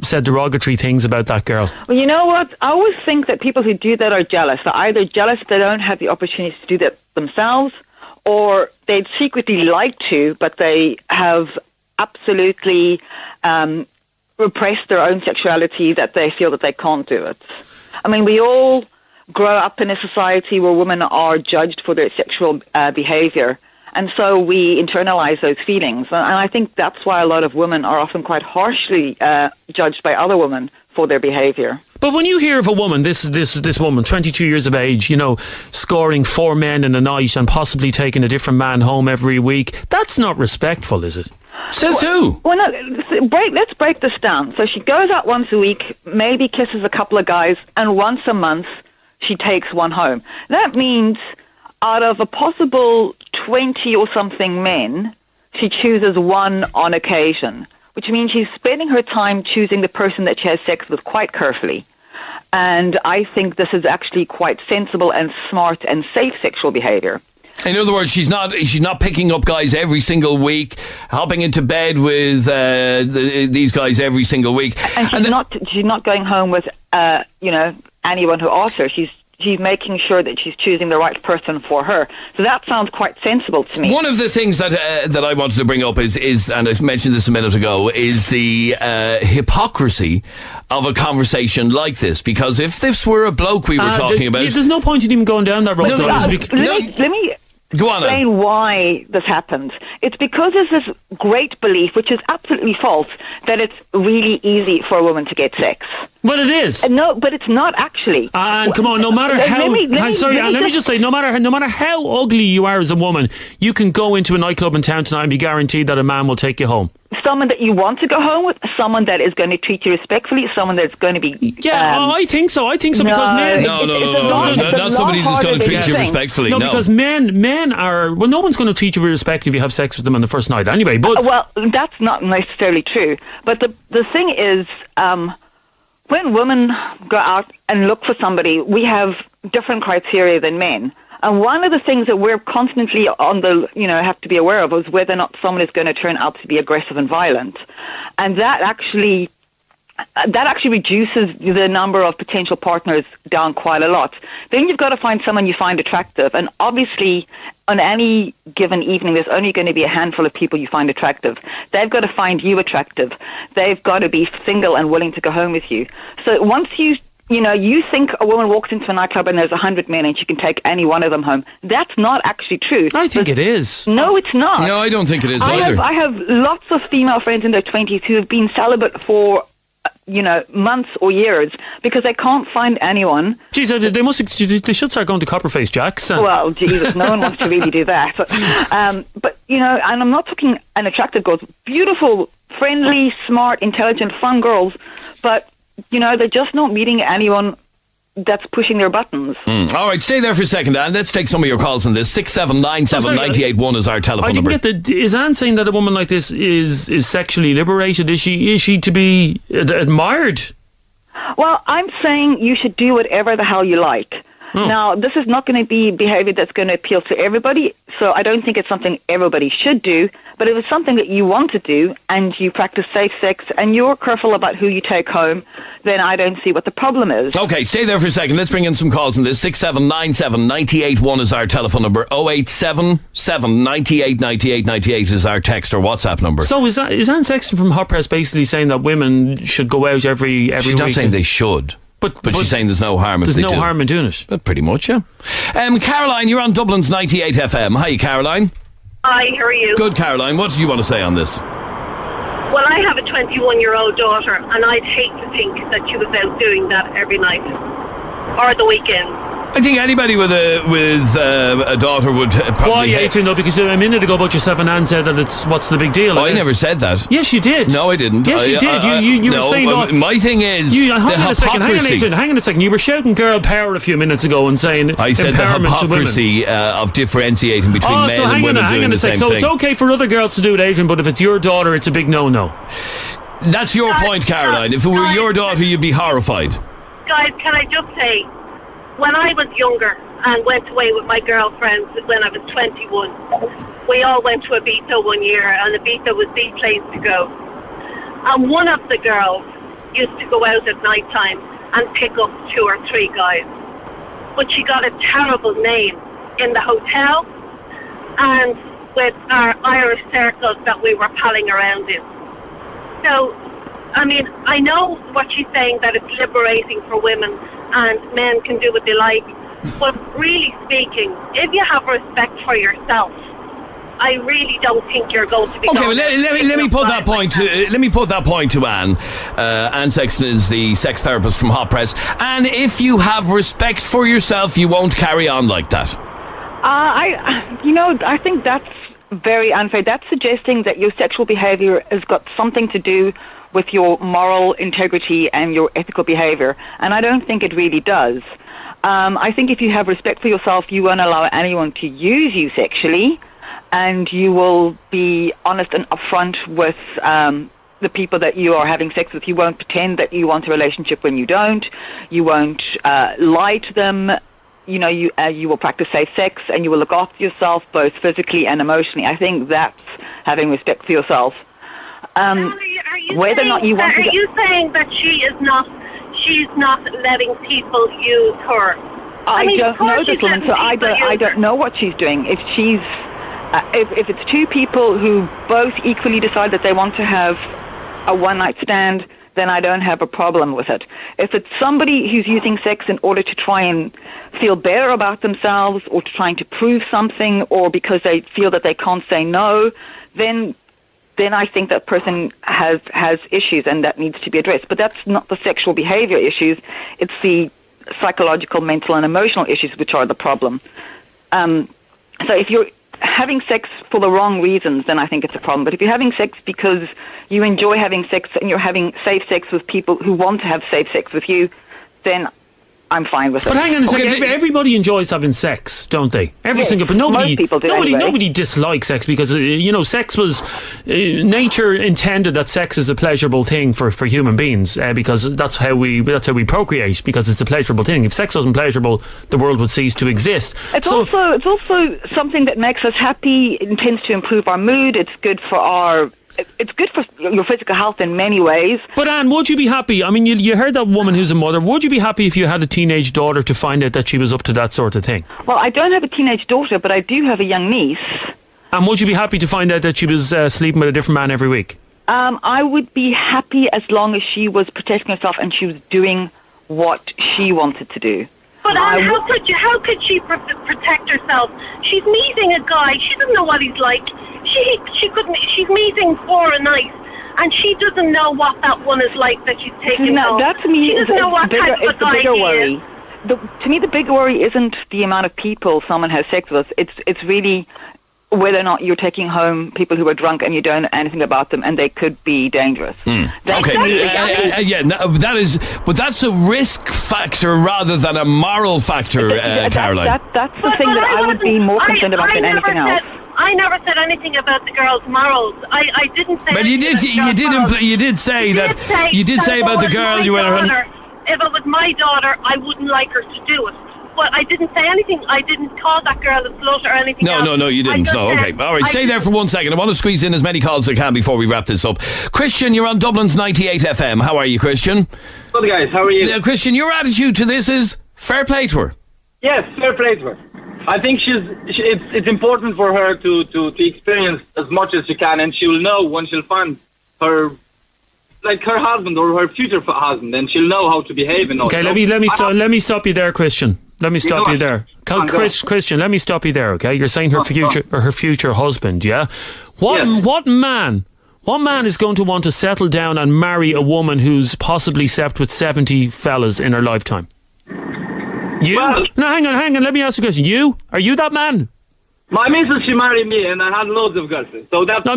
said derogatory things about that girl. Well, you know what? I always think that people who do that are jealous. They're either jealous they don't have the opportunity to do that themselves, or they'd secretly like to, but they have absolutely repressed their own sexuality that they feel that they can't do it. I mean, we all grow up in a society where women are judged for their sexual behaviour, and so we internalise those feelings. And I think that's why a lot of women are often quite harshly judged by other women for their behaviour. But when you hear of a woman, this woman, 22 years of age, you know, scoring 4 men in a night and possibly taking a different man home every week, that's not respectful, is it? Says who? Well, no, let's break this down. So she goes out once a week, maybe kisses a couple of guys, and once a month she takes one home. That means out of a possible 20 or something men, she chooses one on occasion, which means she's spending her time choosing the person that she has sex with quite carefully. And I think this is actually quite sensible and smart and safe sexual behaviour. In other words, she's not picking up guys every single week, hopping into bed with these guys every single week. And she's not going home with anyone who asks her. She's making sure that she's choosing the right person for her. So that sounds quite sensible to me. One of the things that I wanted to bring up is, and I mentioned this a minute ago, is the hypocrisy of a conversation like this. Because if this were a bloke we were talking about, there's no point in even going down that road. Let me go on, explain why this happens. It's because there's this great belief, which is absolutely false, that it's really easy for a woman to get sex. Well, it is. No, but it's not actually. And come on, no matter how... Let me just say, no matter how ugly you are as a woman, you can go into a nightclub in town tonight and be guaranteed that a man will take you home. someone that you want to go home with, someone that is going to treat you respectfully, someone that's going to be... I think so because men... Not somebody that's going to treat you respectfully. No, because men are... Well, no one's going to treat you with respect if you have sex with them on the first night anyway, but... Well, that's not necessarily true. But the thing is, when women go out and look for somebody, we have different criteria than men. And one of the things that we're constantly have to be aware of is whether or not someone is going to turn out to be aggressive and violent. And that actually reduces the number of potential partners down quite a lot. Then you've got to find someone you find attractive. And obviously, on any given evening, there's only going to be a handful of people you find attractive. They've got to find you attractive. They've got to be single and willing to go home with you. So once you think a woman walks into a nightclub and there's 100 men and she can take any one of them home. That's not actually true. I think it is. No, it's not. No, I don't think it is either. I have lots of female friends in their 20s who have been celibate for, months or years because they can't find anyone. Jeez, they should start going to Copperface Jacks then. Well, Jesus, no one wants to really do that. But and I'm not talking unattractive girls. Beautiful, friendly, smart, intelligent, fun girls, but they're just not meeting anyone that's pushing their buttons. All right, stay there for a second, Anne. Let's take some of your calls on this. 6797 981 is our telephone number. Is Anne saying that a woman like this is sexually liberated? Is she to be admired? Well, I'm saying you should do whatever the hell you like. Oh. Now, this is not going to be behavior that's going to appeal to everybody, so I don't think it's something everybody should do, but if it's something that you want to do and you practice safe sex and you're careful about who you take home, then I don't see what the problem is. Okay, stay there for a second. Let's bring in some calls on this. 6797 981 is our telephone number. 0877 98 98 98 is our text or WhatsApp number. So is Anne Sexton from Hot Press basically saying that women should go out every She's week? not saying they should. But she's saying there's no harm if they do. There's no harm in doing it. But pretty much, yeah. Caroline, you're on Dublin's 98 FM. Hi, Caroline. Hi, how are you? Good, Caroline. What did you want to say on this? Well, I have a 21-year-old daughter, and I'd hate to think that she was out doing that every night or the weekend. I think anybody with a daughter would probably... Why, Adrian, though? Because a minute ago about yourself and Anne said that what's the big deal? I never said that. Yes, you did. No, I didn't. Yes, you did. You were saying... my thing is the hypocrisy. Hang on a second. You were shouting girl power a few minutes ago and saying I said the hypocrisy of differentiating between men and women doing the same thing. So it's okay for other girls to do it, Adrian, but if it's your daughter, it's a big no-no. That's your point, Caroline. If it were your daughter, you'd be horrified. Guys, can I just say, when I was younger and went away with my girlfriends when I was 21, we all went to Ibiza one year, and Ibiza was the place to go. And one of the girls used to go out at night time and pick up 2 or 3 guys. But she got a terrible name in the hotel and with our Irish circles that we were palling around in. So, I mean, I know what she's saying, that it's liberating for women and men can do what they like. But really speaking, if you have respect for yourself, I really don't think you're going to be... Okay, well, let me put that point to Anne. Anne Sexton is the sex therapist from Hot Press. And if you have respect for yourself, you won't carry on like that. I think that's very unfair. That's suggesting that your sexual behaviour has got something to do with your moral integrity and your ethical behaviour. And I don't think it really does. I think if you have respect for yourself, you won't allow anyone to use you sexually, and you will be honest and upfront with the people that you are having sex with. You won't pretend that you want a relationship when you don't. You won't lie to them. You will practice safe sex, and you will look after yourself both physically and emotionally. I think that's having respect for yourself. Whether or not you want to... Are you saying that she's not letting people use her? I don't know this woman, so I don't know what she's doing. If she's... if it's 2 people who both equally decide that they want to have a one-night stand, then I don't have a problem with it. If it's somebody who's using sex in order to try and feel better about themselves, or to trying to prove something, or because they feel that they can't say no, then I think that person has issues, and that needs to be addressed. But that's not the sexual behavior issues. It's the psychological, mental, and emotional issues which are the problem. So if having sex for the wrong reasons, then I think it's a problem. But if you're having sex because you enjoy having sex and you're having safe sex with people who want to have safe sex with you, then I'm fine with it. But hang on a second, everybody enjoys having sex, don't they? Every single, but nobody, most people do nobody dislikes sex because sex was nature intended that sex is a pleasurable thing for human beings because that's how we procreate, because it's a pleasurable thing. If sex wasn't pleasurable, the world would cease to exist. It's also something that makes us happy. It tends to improve our mood. It's good for your physical health in many ways. But Anne, would you be happy? I mean, you heard that woman who's a mother. Would you be happy if you had a teenage daughter to find out that she was up to that sort of thing? Well, I don't have a teenage daughter, but I do have a young niece. And would you be happy to find out that she was sleeping with a different man every week? I would be happy as long as she was protecting herself and she was doing what she wanted to do. But Anne, how could she protect herself? She's meeting a guy. She doesn't know what he's like. She's meeting for a night, and she doesn't know what that one is like that she's taking. No, that to me is the bigger worry. To me, the bigger worry isn't the amount of people someone has sex with. It's really whether or not you're taking home people who are drunk and you don't know anything about them and they could be dangerous. That is, but that's a risk factor rather than a moral factor, Caroline. That's the thing that I would be more concerned about than anything else. I never said anything about the girl's morals. I didn't say. But you did say about the girl you were. If it was my daughter, I wouldn't like her to do it. But I didn't say anything. I didn't call that girl a slut or anything else. No, you didn't. No, okay. All right, stay there for 1 second. I want to squeeze in as many calls as I can before we wrap this up. Christian, you're on Dublin's 98 FM. How are you, Christian? Good, guys. How are you? Christian, your attitude to this is fair play to her. Yes, fair play to her. I think it's important for her to experience as much as she can, and she'll know when she'll find her husband or her future husband, and she'll know how to behave and all. Okay, let me stop you there, Christian. Let me stop you there. Christian, let me stop you there, okay? You're saying her future husband, yeah? What man is going to want to settle down and marry a woman who's possibly slept with 70 fellas in her lifetime? You? Well, no, hang on. Let me ask you a question. You? Are you that man? My missus, she married me, and I had loads of girlfriends. So that's no.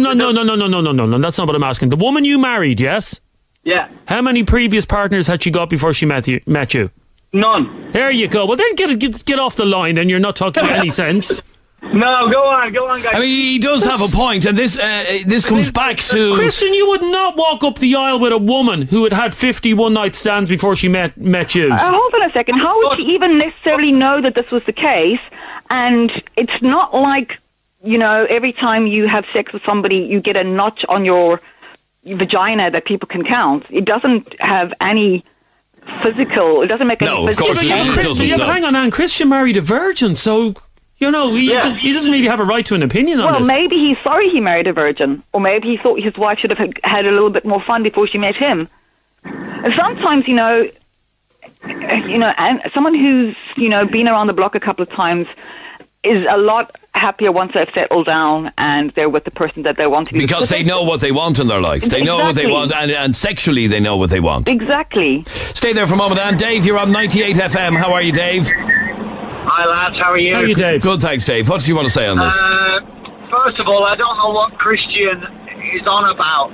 That's not what I'm asking. The woman you married, yes? Yeah. How many previous partners had she got before she met you? None. There you go. Well, then get off the line. Then you're not talking any sense. No, go on, guys. I mean, he does have a point, and this comes back to Christian. You would not walk up the aisle with a woman who had 50 one-night stands before she met you. Hold on a second. How would she even necessarily know that this was the case? And it's not like, every time you have sex with somebody, you get a notch on your vagina that people can count. It doesn't have any physical. It doesn't make any. No, of course it doesn't. Yeah, but hang on, Anne. Christian married a virgin, so. He doesn't really have a right to an opinion on this. Well, maybe he's sorry he married a virgin. Or maybe he thought his wife should have had a little bit more fun before she met him. And sometimes, and someone who's, been around the block a couple of times is a lot happier once they've settled down and they're with the person that they want to be. Because they know what they want in their life. They know what they want, and sexually they know what they want. Exactly. Stay there for a moment, and Dave, you're on 98 FM. How are you, Dave? Hi lads, how are you? How are you, Dave? Good, thanks, Dave. What do you want to say on this? First of all, I don't know what Christian is on about.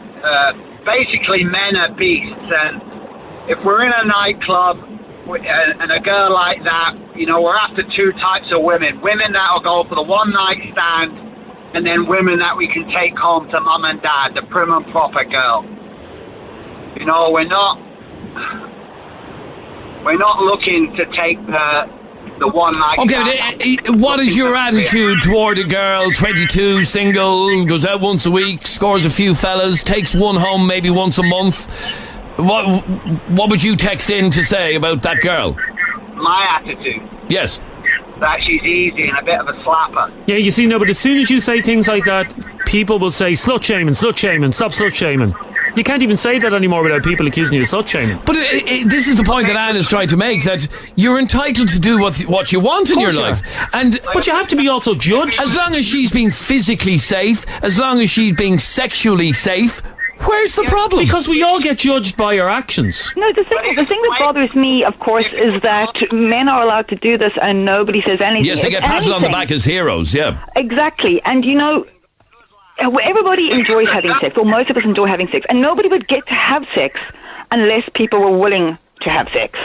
Basically, men are beasts, and if we're in a nightclub and a girl like that, we're after two types of women. Women that will go for the one-night stand, and then women that we can take home to mum and dad, the prim and proper girl. We're not looking to take the one night. Okay, but what is your attitude toward a girl, 22, single, goes out once a week, scores a few fellas, takes one home maybe once a month? What would you text in to say about that girl? My attitude? Yes. That she's easy and a bit of a slapper. Yeah, you see, no, but as soon as you say things like that, people will say, slut shaming, stop slut shaming. You can't even say that anymore without people accusing you of slut shaming. But this is the point that Anne is trying to make, that you're entitled to do what you want in your life. But you have to be also judged. As long as she's being physically safe, as long as she's being sexually safe, Where's the problem? Because we all get judged by our actions. No, the thing that bothers me, of course, is that men are allowed to do this and nobody says anything. Yes, they get patted on the back as heroes, yeah. Exactly. And, everybody enjoys having sex, or most of us enjoy having sex, and nobody would get to have sex unless people were willing to have sex.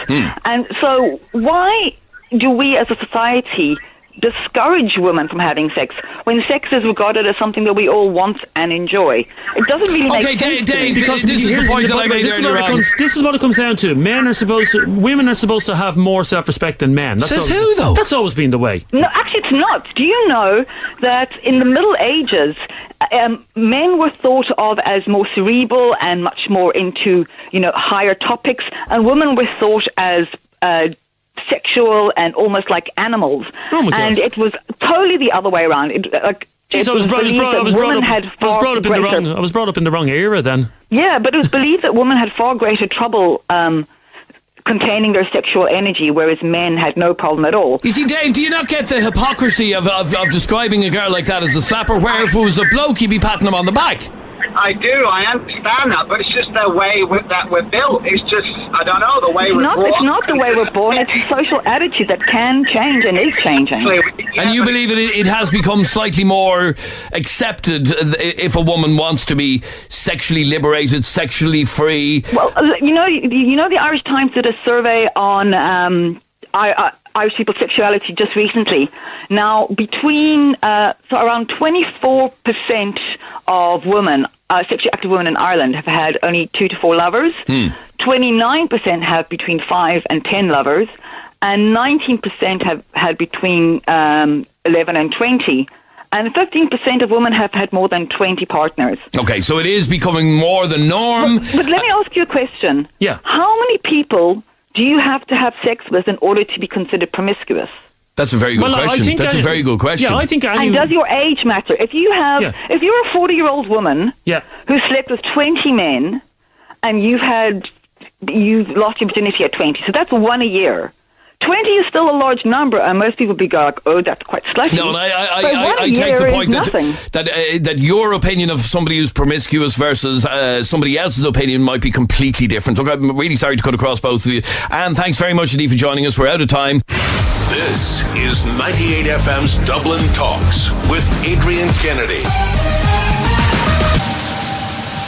And so why do we as a society discourage women from having sex when sex is regarded as something that we all want and enjoy? It doesn't really make sense. Okay, Dave, because this is the point that I made earlier on. This is what it comes down to. Women are supposed to have more self-respect than men. Says who, though? That's always been the way. No, actually it's not. Do you know that in the Middle Ages, men were thought of as more cerebral and much more into, higher topics, and women were thought as sexual and almost like animals. Oh my God. And it was totally the other way around. I was brought up in the wrong era then. Yeah, but it was believed that women had far greater trouble containing their sexual energy, whereas men had no problem at all. You see, Dave, do you not get the hypocrisy of describing a girl like that as a slapper, where if it was a bloke, you'd be patting him on the back? I do, I understand that, but it's just the way that we're built. It's just, I don't know, the way we're born. It's not the way we're born, it's a social attitude that can change and is changing. And you believe it has become slightly more accepted if a woman wants to be sexually liberated, sexually free? Well, the Irish Times did a survey on Irish people's sexuality just recently. Now, between around 24% of women, sexually active women in Ireland, have had only 2 to 4 lovers. 29% have between 5 and 10 lovers, and 19% have had between 11 and 20. And 15% of women have had more than 20 partners. Okay, so it is becoming more the norm. But let me ask you a question. Yeah. How many people do you have to have sex with in order to be considered promiscuous? That's a very good question. That's a very good question. Yeah, I think. And does your age matter? If you're a 40-year-old woman who slept with 20 men, and you've lost your virginity at 20, so that's 1 a year. 20 is still a large number, and most people be like, "Oh, that's quite slutty." No, and I take the point that your opinion of somebody who's promiscuous versus somebody else's opinion might be completely different. Look, I'm really sorry to cut across both of you, and thanks very much indeed for joining us. We're out of time. This is 98FM's Dublin Talks with Adrian Kennedy.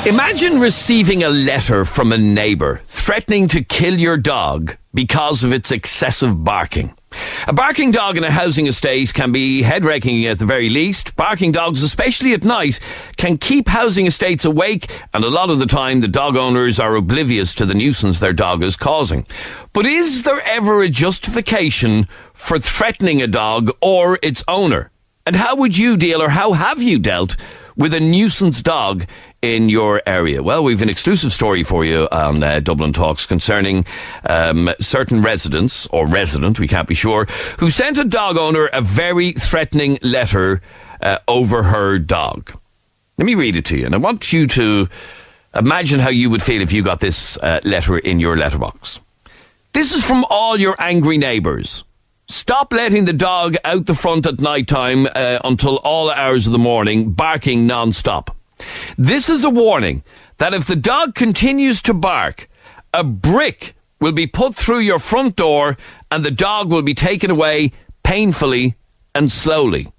Imagine receiving a letter from a neighbour threatening to kill your dog because of its excessive barking. A barking dog in a housing estate can be head-wrecking at the very least. Barking dogs, especially at night, can keep housing estates awake, and a lot of the time the dog owners are oblivious to the nuisance their dog is causing. But is there ever a justification for threatening a dog or its owner? And how would you deal, or how have you dealt with a nuisance dog in your area? Well, we've an exclusive story for you on Dublin Talks concerning certain residents, or resident, we can't be sure, who sent a dog owner a very threatening letter over her dog. Let me read it to you, and I want you to imagine how you would feel if you got this letter in your letterbox. This is from all your angry neighbours. Stop letting the dog out the front at night time until all hours of the morning, barking non-stop. This is a warning that if the dog continues to bark, a brick will be put through your front door and the dog will be taken away painfully and slowly.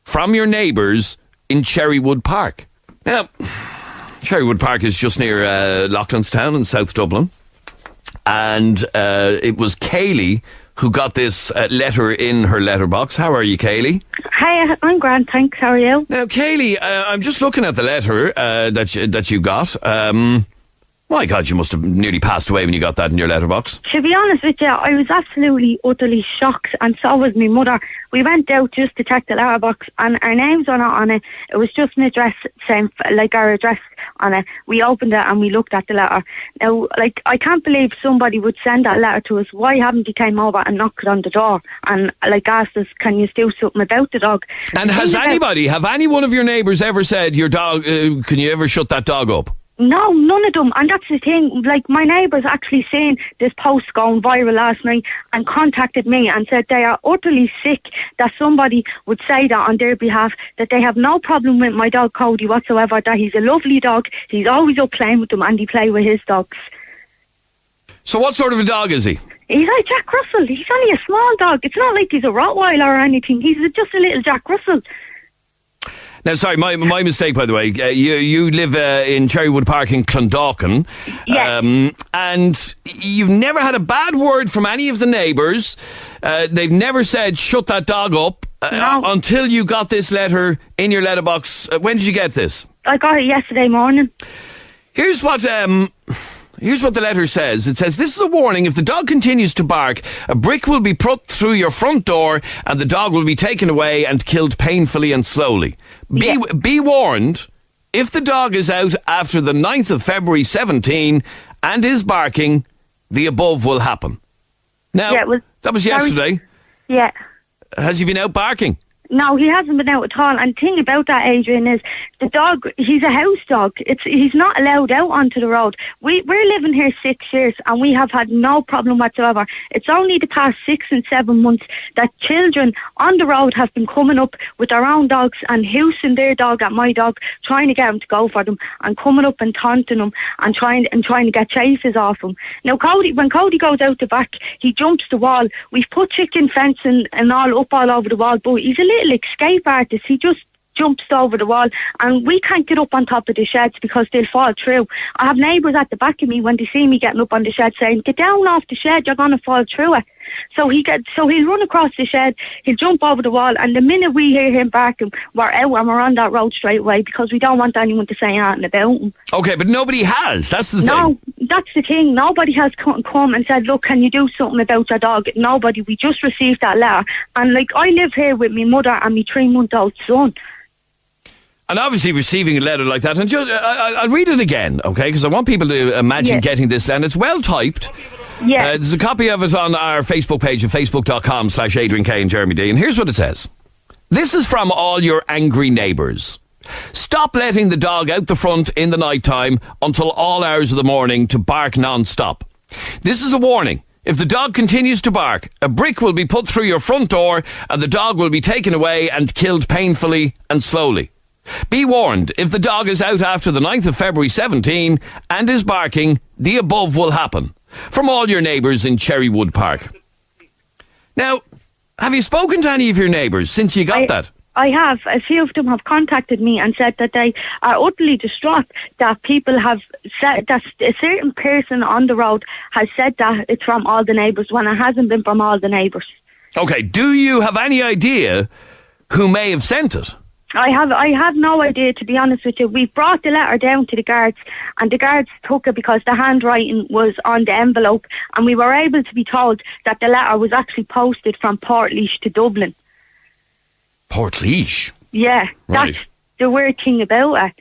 From your neighbours in Cherrywood Park. Now, Cherrywood Park is just near Loughlinstown in South Dublin. And it was Kaylee who got this letter in her letterbox. How are you, Kaylee? Hi, I'm grand, thanks. How are you? Now, Kaylee, I'm just looking at the letter that you got. My God, you must have nearly passed away when you got that in your letterbox. To be honest with you, I was absolutely, utterly shocked, and so was my mother. We went out just to check the letterbox, and our names were not on it. It was just an address, same like our address on it. We opened it and we looked at the letter. Now, like, I can't believe somebody would send that letter to us. Why haven't you came over and knocked on the door and like asked us, can you do something about the dog? And have any one of your neighbours ever said, your dog, can you ever shut that dog up? No, none of them. And that's the thing. Like, my neighbours actually seen this post going viral last night and contacted me and said they are utterly sick that somebody would say that on their behalf, that they have no problem with my dog Cody whatsoever, that he's a lovely dog, he's always up playing with them and he play with his dogs. So what sort of a dog is he? He's like Jack Russell. He's only a small dog. It's not like he's a Rottweiler or anything. He's just a little Jack Russell. Now, sorry, my mistake, by the way. You live in Cherrywood Park in Clondalkin. Yeah. And you've never had a bad word from any of the neighbours. They've never said, shut that dog up, until you got this letter in your letterbox. When did you get this? I got it yesterday morning. Here's what the letter says. It says, this is a warning. If the dog continues to bark, a brick will be put through your front door and the dog will be taken away and killed painfully and slowly. Be warned, if the dog is out after the 9th of February 17 and is barking, the above will happen. Now, that was yesterday. Yeah. Has he been out barking? No, he hasn't been out at all. And the thing about that, Adrian, is the dog, he's a house dog. He's not allowed out onto the road. We're living here 6 years and we have had no problem whatsoever. It's only the past 6 and 7 months that children on the road have been coming up with their own dogs and housing their dog at my dog, trying to get him to go for them and coming up and taunting him and trying to get chases off him. Now, when Cody goes out the back, he jumps the wall. We've put chicken fencing and all up all over the wall, but he's a little escape artist. He just jumps over the wall and we can't get up on top of the sheds because they'll fall through. I have neighbours at the back of me when they see me getting up on the shed saying, get down off the shed, you're going to fall through it. So he'll run across the shed, he'll jump over the wall, and the minute we hear him barking, we're out and we're on that road straight away because we don't want anyone to say anything about him. Okay, but nobody has. That's the thing. No, that's the thing. Nobody has come and said, look, can you do something about your dog? Nobody. We just received that letter. And like, I live here with my mother and my 3-month-old son. And obviously receiving a letter like that, and I'll read it again, okay, because I want people to imagine getting this letter. It's well typed. Yeah. There's a copy of it on our Facebook page at facebook.com/Adrian K and Jeremy D. And here's what it says. This is from all your angry neighbours. Stop letting the dog out the front in the night time until all hours of the morning to bark non-stop. This is a warning. If the dog continues to bark, a brick will be put through your front door and the dog will be taken away and killed painfully and slowly. Be warned, if the dog is out after the 9th of February 17 and is barking, the above will happen. From all your neighbours in Cherrywood Park. Now, have you spoken to any of your neighbours since you got that? I have. A few of them have contacted me and said that they are utterly distraught that people have said that a certain person on the road has said that it's from all the neighbours when it hasn't been from all the neighbours. Okay, do you have any idea who may have sent it? I have no idea, to be honest with you. We brought the letter down to the guards and the guards took it because the handwriting was on the envelope and we were able to be told that the letter was actually posted from Portlaoise to Dublin. Portlaoise? Yeah, right. That's the weird thing about it.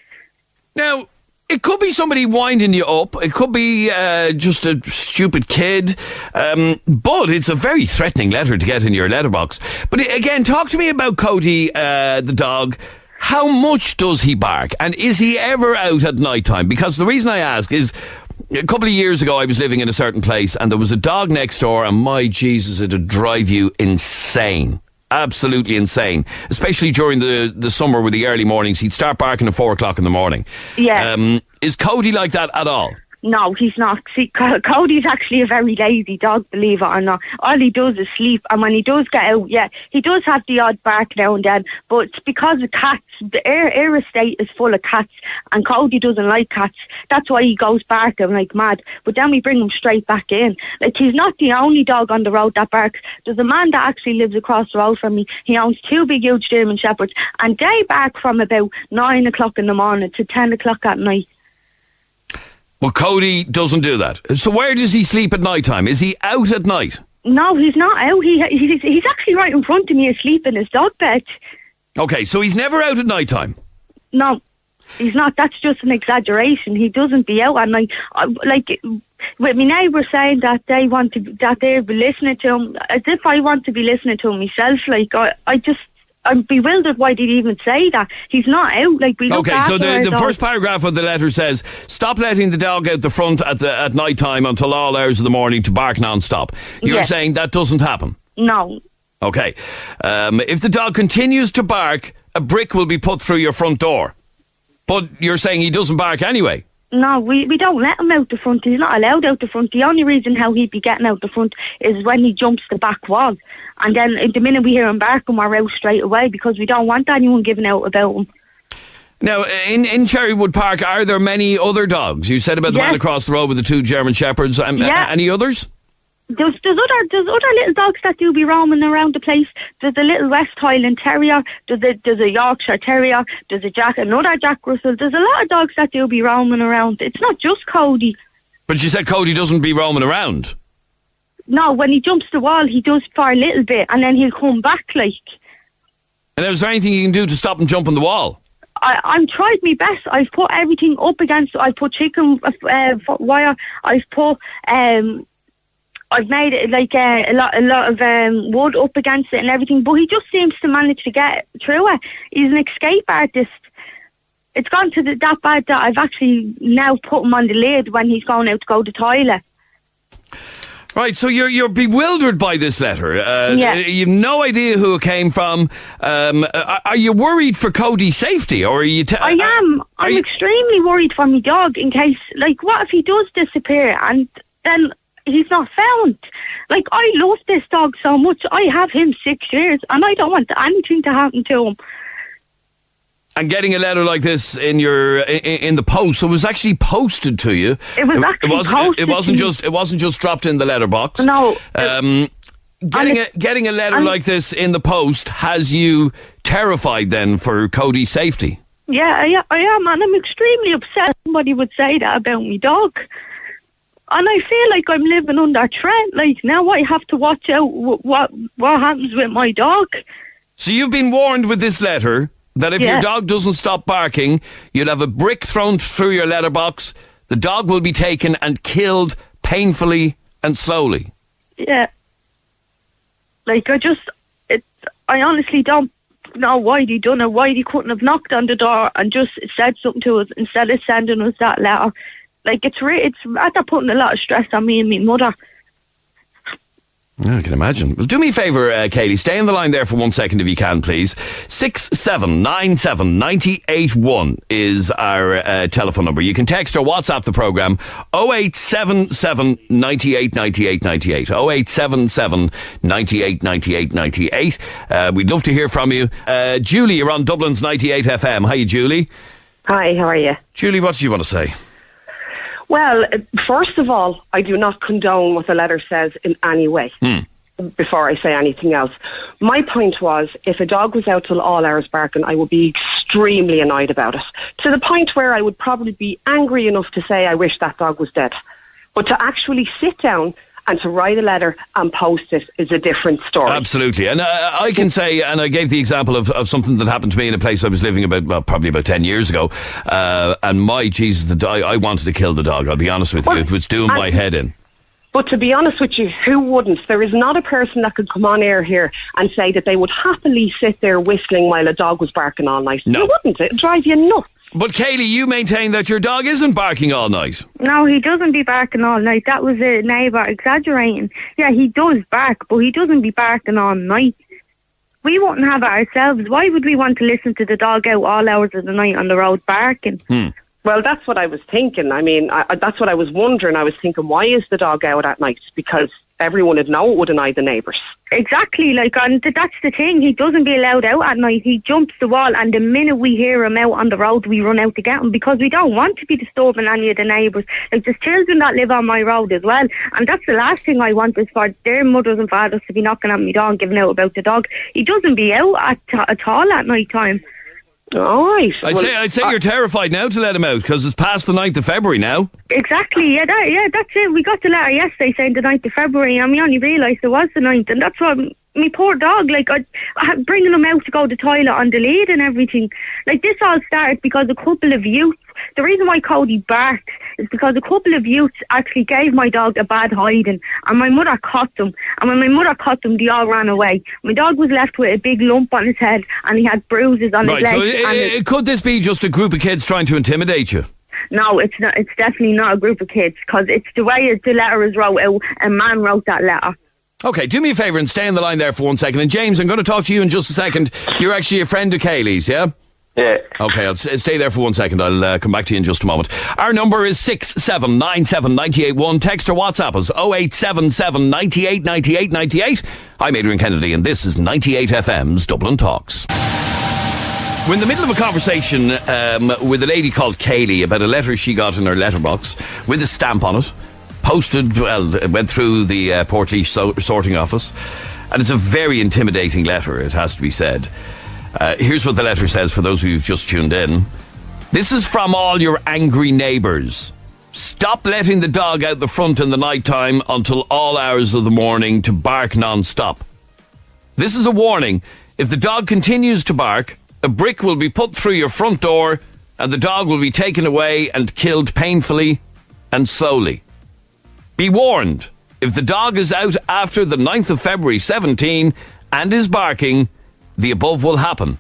Now, it could be somebody winding you up. It could be just a stupid kid. But it's a very threatening letter to get in your letterbox. But again, talk to me about Cody, the dog. How much does he bark? And is he ever out at night time? Because the reason I ask is, a couple of years ago I was living in a certain place and there was a dog next door and my Jesus, it'd drive you insane. Absolutely insane, especially during the summer with the early mornings. He'd start barking at 4 o'clock in the morning. Yeah. Is Cody like that at all? No, he's not. See, Cody's actually a very lazy dog, believe it or not. All he does is sleep, and when he does get out, yeah, he does have the odd bark now and then, but it's because of cats. The air estate is full of cats, and Cody doesn't like cats. That's why he goes barking like mad, but then we bring him straight back in. Like, he's not the only dog on the road that barks. There's a man that actually lives across the road from me. He owns 2 big, huge German Shepherds, and they bark from about 9 o'clock in the morning to 10 o'clock at night. Well, Cody doesn't do that. So where does he sleep at night time? Is he out at night? No, he's not out. He's actually right in front of me asleep in his dog bed. Okay, so he's never out at night time? No, he's not. That's just an exaggeration. He doesn't be out at night. Like, with my neighbour saying that they'll be listening to him, as if I want to be listening to him myself. Like, I'm bewildered why did he even say that. He's not out. Like, we look Okay, so after our the dog. first paragraph of the letter says, stop letting the dog out the front at night time until all hours of the morning to bark non-stop. You're Yes. saying that doesn't happen? No. Okay. If the dog continues to bark, a brick will be put through your front door. But you're saying he doesn't bark anyway? No, we don't let him out the front. He's not allowed out the front. The only reason how he'd be getting out the front is when he jumps the back wall. And then the minute we hear him barking, we're out straight away because we don't want anyone giving out about him. Now, in Cherrywood Park, are there many other dogs? You said about the man across the road with the 2 German Shepherds. Any others? There's other little dogs that do be roaming around the place. There's a little West Highland Terrier. There's a Yorkshire Terrier. There's another Jack Russell. There's a lot of dogs that do be roaming around. It's not just Cody. But you said Cody doesn't be roaming around. No, when he jumps the wall, he does for a little bit, and then he'll come back like. And is there anything you can do to stop him jumping the wall? I've tried my best. I've put everything up against. I've put chicken wire. I've made it like a lot of wood up against it and everything, but he just seems to manage to get through it. He's an escape artist. It's gone to that bad that I've actually now put him on the lid when he's going out to go to the toilet. Right, so you're bewildered by this letter. You've no idea who it came from. Are you worried for Cody's safety, or are you? I am. I'm extremely worried for my dog in case, like, what if he does disappear and then he's not found? Like, I love this dog so much. I have him 6 years, and I don't want anything to happen to him. And getting a letter like this in the post, so it was actually posted to you. It was actually posted. It wasn't just dropped in the letterbox. No. Getting a letter like this in the post has you terrified then for Cody's safety. Yeah, I am, and I'm extremely upset somebody would say that about my dog. And I feel like I'm living under threat. Like, now I have to watch out what happens with my dog. So you've been warned with this letter that if your dog doesn't stop barking, you'll have a brick thrown through your letterbox, the dog will be taken and killed painfully and slowly. Yeah. Like, I honestly don't know why he done it, why he couldn't have knocked on the door and just said something to us instead of sending us that letter. Like, it's after putting a lot of stress on me and my mother. I can imagine. Well, do me a favour, Kaylee. Stay on the line there for 1 second if you can, please. 6797 is our telephone number. You can text or WhatsApp the programme 0877 98 98 98. 0877 98 98 98. We'd love to hear from you. Julie, you're on Dublin's 98 FM. Hi, Julie. Hi, how are you? Julie, what do you want to say? Well, first of all, I do not condone what the letter says in any way before I say anything else. My point was, if a dog was out till all hours barking, I would be extremely annoyed about it, to the point where I would probably be angry enough to say I wish that dog was dead. But to actually sit down and to write a letter and post it is a different story. Absolutely. And I can say, and I gave the example of something that happened to me in a place I was living probably about 10 years ago. And my Jesus, I wanted to kill the dog, I'll be honest with you. It was doing my head in. But to be honest with you, who wouldn't? There is not a person that could come on air here and say that they would happily sit there whistling while a dog was barking all night. No. You wouldn't. It'd drive you nuts. But Kaylee, you maintain that your dog isn't barking all night. No, he doesn't be barking all night. That was a neighbour exaggerating. Yeah, he does bark, but he doesn't be barking all night. We wouldn't have it ourselves. Why would we want to listen to the dog out all hours of the night on the road barking? Well, that's what I was thinking. I mean, that's what I was wondering. I was thinking, why is the dog out at night? Because everyone would know it would annoy the neighbours. Exactly, and that's the thing. He doesn't be allowed out at night. He jumps the wall, and the minute we hear him out on the road, we run out to get him because we don't want to be disturbing any of the neighbours. Like, there's children that live on my road as well, and that's the last thing I want is for their mothers and fathers to be knocking at my door and giving out about the dog. He doesn't be out at all at night time. All right. I'd say you're terrified now to let him out because it's past the 9th of February now. Exactly, that's it. We got the letter yesterday saying the 9th of February and we only realised it was the 9th, and that's what my poor dog, like, bringing him out to go to the toilet on the lead and everything. Like, this all started because a couple of youths, the reason why Cody barked is because a couple of youths actually gave my dog a bad hiding, and my mother caught them. And when my mother caught them, they all ran away. My dog was left with a big lump on his head, and he had bruises on his legs. Right, so could this be just a group of kids trying to intimidate you? No, it's not. It's definitely not a group of kids, because it's the way the letter is wrote out. A man wrote that letter. Okay, do me a favour and stay on the line there for 1 second. And James, I'm going to talk to you in just a second. You're actually a friend of Kaylee's, yeah? Yeah. Okay, I'll stay there for 1 second. I'll come back to you in just a moment. Our number is 6797981. Text or WhatsApp us 0877 98 98 98. I'm Adrian Kennedy, and this is 98FM's Dublin Talks. We're in the middle of a conversation with a lady called Kaylee about a letter she got in her letterbox with a stamp on it. Posted, it went through the Portlaoise sorting office, and it's a very intimidating letter, it has to be said. Here's what the letter says for those of you who've just tuned in. This is from all your angry neighbours. Stop letting the dog out the front in the night time until all hours of the morning to bark non-stop. This is a warning. If the dog continues to bark, a brick will be put through your front door and the dog will be taken away and killed painfully and slowly. Be warned, if the dog is out after the 9th of February 17 and is barking, the above will happen.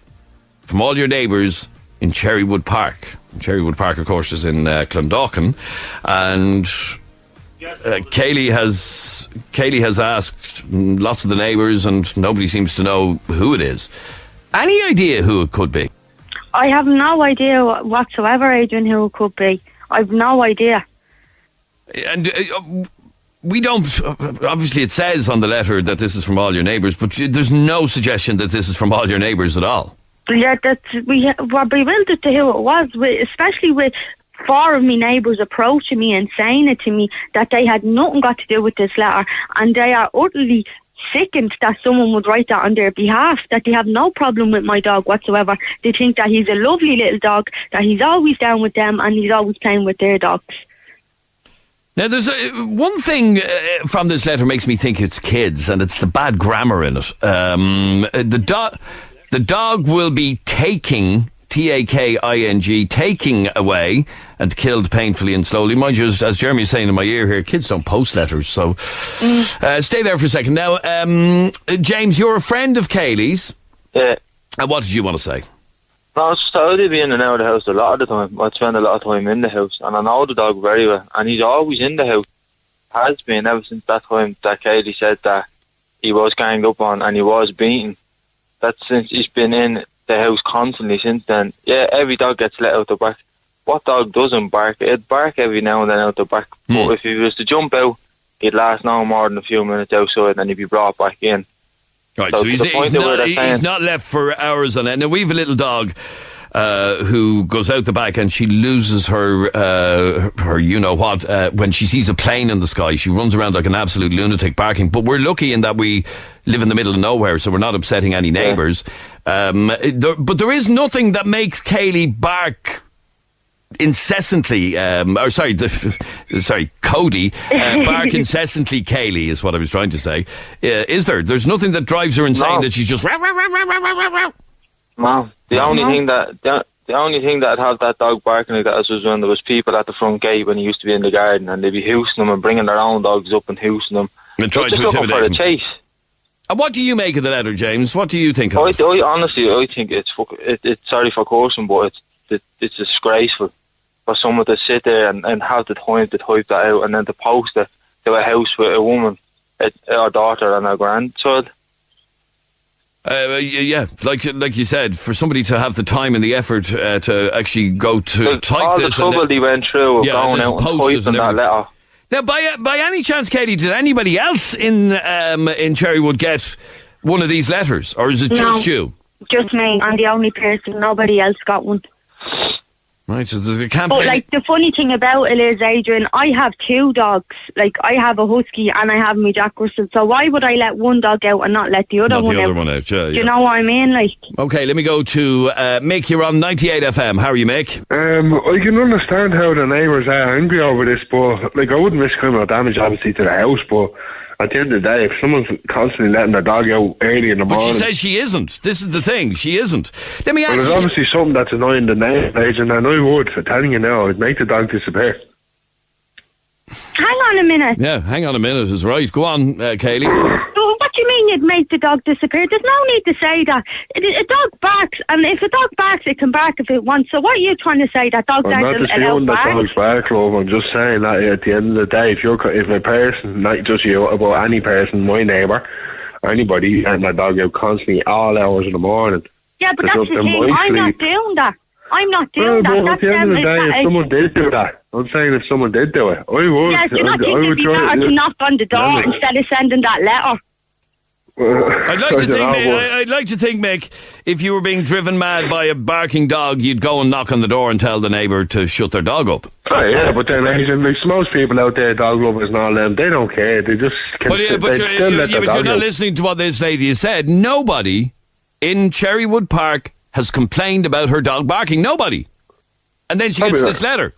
From all your neighbours in Cherrywood Park. Cherrywood Park, of course, is in Clondalkin. And Kaylee has asked lots of the neighbours, and nobody seems to know who it is. Any idea who it could be? I have no idea whatsoever, Adrian, who it could be. I've no idea. And we don't, obviously it says on the letter that this is from all your neighbours, but there's no suggestion that this is from all your neighbours at all. Yeah, we bewildered to who it was, especially with 4 of my neighbours approaching me and saying it to me that they had nothing got to do with this letter, and they are utterly sickened that someone would write that on their behalf, that they have no problem with my dog whatsoever. They think that he's a lovely little dog, that he's always down with them and he's always playing with their dogs. Now, there's one thing from this letter makes me think it's kids, and it's the bad grammar in it. The dog will be taking, Taking, taking away and killed painfully and slowly. Mind you, as Jeremy's saying in my ear here, kids don't post letters, so stay there for a second. Now, James, you're a friend of Kaylee's. Yeah. And what did you want to say? No, it's just I would be in and out of the house a lot of the time. I'd spend a lot of time in the house, and I know the dog very well, and he's always in the house. Has been ever since that time that Kaylee said that he was ganged up on and he was beaten. That's since he's been in the house constantly since then. Yeah, every dog gets let out the back. What dog doesn't bark? It'd bark every now and then out the back. But if he was to jump out, he'd last no more than a few minutes outside and he'd be brought back in. Right, so he's not left for hours on end. Now, we have a little dog who goes out the back and she loses her you-know-what when she sees a plane in the sky. She runs around like an absolute lunatic barking. But we're lucky in that we live in the middle of nowhere, so we're not upsetting any neighbours. But there is nothing that makes Kaylee bark incessantly, Cody bark incessantly. Kaylee is what I was trying to say. Is there? There's nothing that drives her insane that she's just. No, the only thing that had that dog barking like that was when there was people at the front gate when he used to be in the garden, and they'd be hoosing them and bringing their own dogs up and hoosing them and trying to intimidate them. For the chase. And what do you make of the letter, James? What do you think of it? I honestly think it's sorry for cursing, but it's disgraceful for someone to sit there and have the time to type that out and then to post it to a house with a woman, her daughter and her grandchild. Yeah, like you said, for somebody to have the time and the effort to actually go to type all this, the trouble they went through going out and typing that letter. Now, by any chance, Katie, did anybody else in Cherrywood get one of these letters, or is it just you? Just me. I'm the only person. Nobody else got one. Right, so there's a campaign. But like the funny thing about it is, Adrian, I have 2 dogs. Like I have a husky and I have my Jack Russell. So why would I let one dog out and not let the other one out? Yeah, Do you know what I mean? Like. Okay, let me go to Mick. You're on 98FM. How are you, Mick? I can understand how the neighbours are angry over this, but like I wouldn't risk criminal damage obviously to the house, but at the end of the day, if someone's constantly letting their dog out early in the morning... But she says she isn't. This is the thing. She isn't. Let me ask you... There's obviously something that's annoying the neighbours, and I would, for telling you now, I'd make the dog disappear. Hang on a minute. Yeah, hang on a minute is right. Go on, Kaylee. What do you mean you'd make the dog disappear? There's no need to say that. A dog barks, and if a dog barks, it can bark if it wants. So what are you trying to say? That dogs aren't allowed to bark? I'm not disputing that dogs bark, love. I'm just saying that at the end of the day, if a person, not just you, about any person, my neighbour, anybody, and my dog out constantly all hours in the morning. Yeah, but that's the thing. I'm not doing that. I'm not doing that. At the end of the day, if someone did do that, I'm saying if someone did do it, I would. Yes, you're not thinking it'd be better to knock on the door instead of sending that letter. I'd like to think, Mick, if you were being driven mad by a barking dog, you'd go and knock on the door and tell the neighbour to shut their dog up. Oh yeah, but then like most people out there, dog lovers and all them, they don't care. They just but you're not listening to what this lady has said. Nobody in Cherrywood Park has complained about her dog barking. Nobody. And then she gets this letter.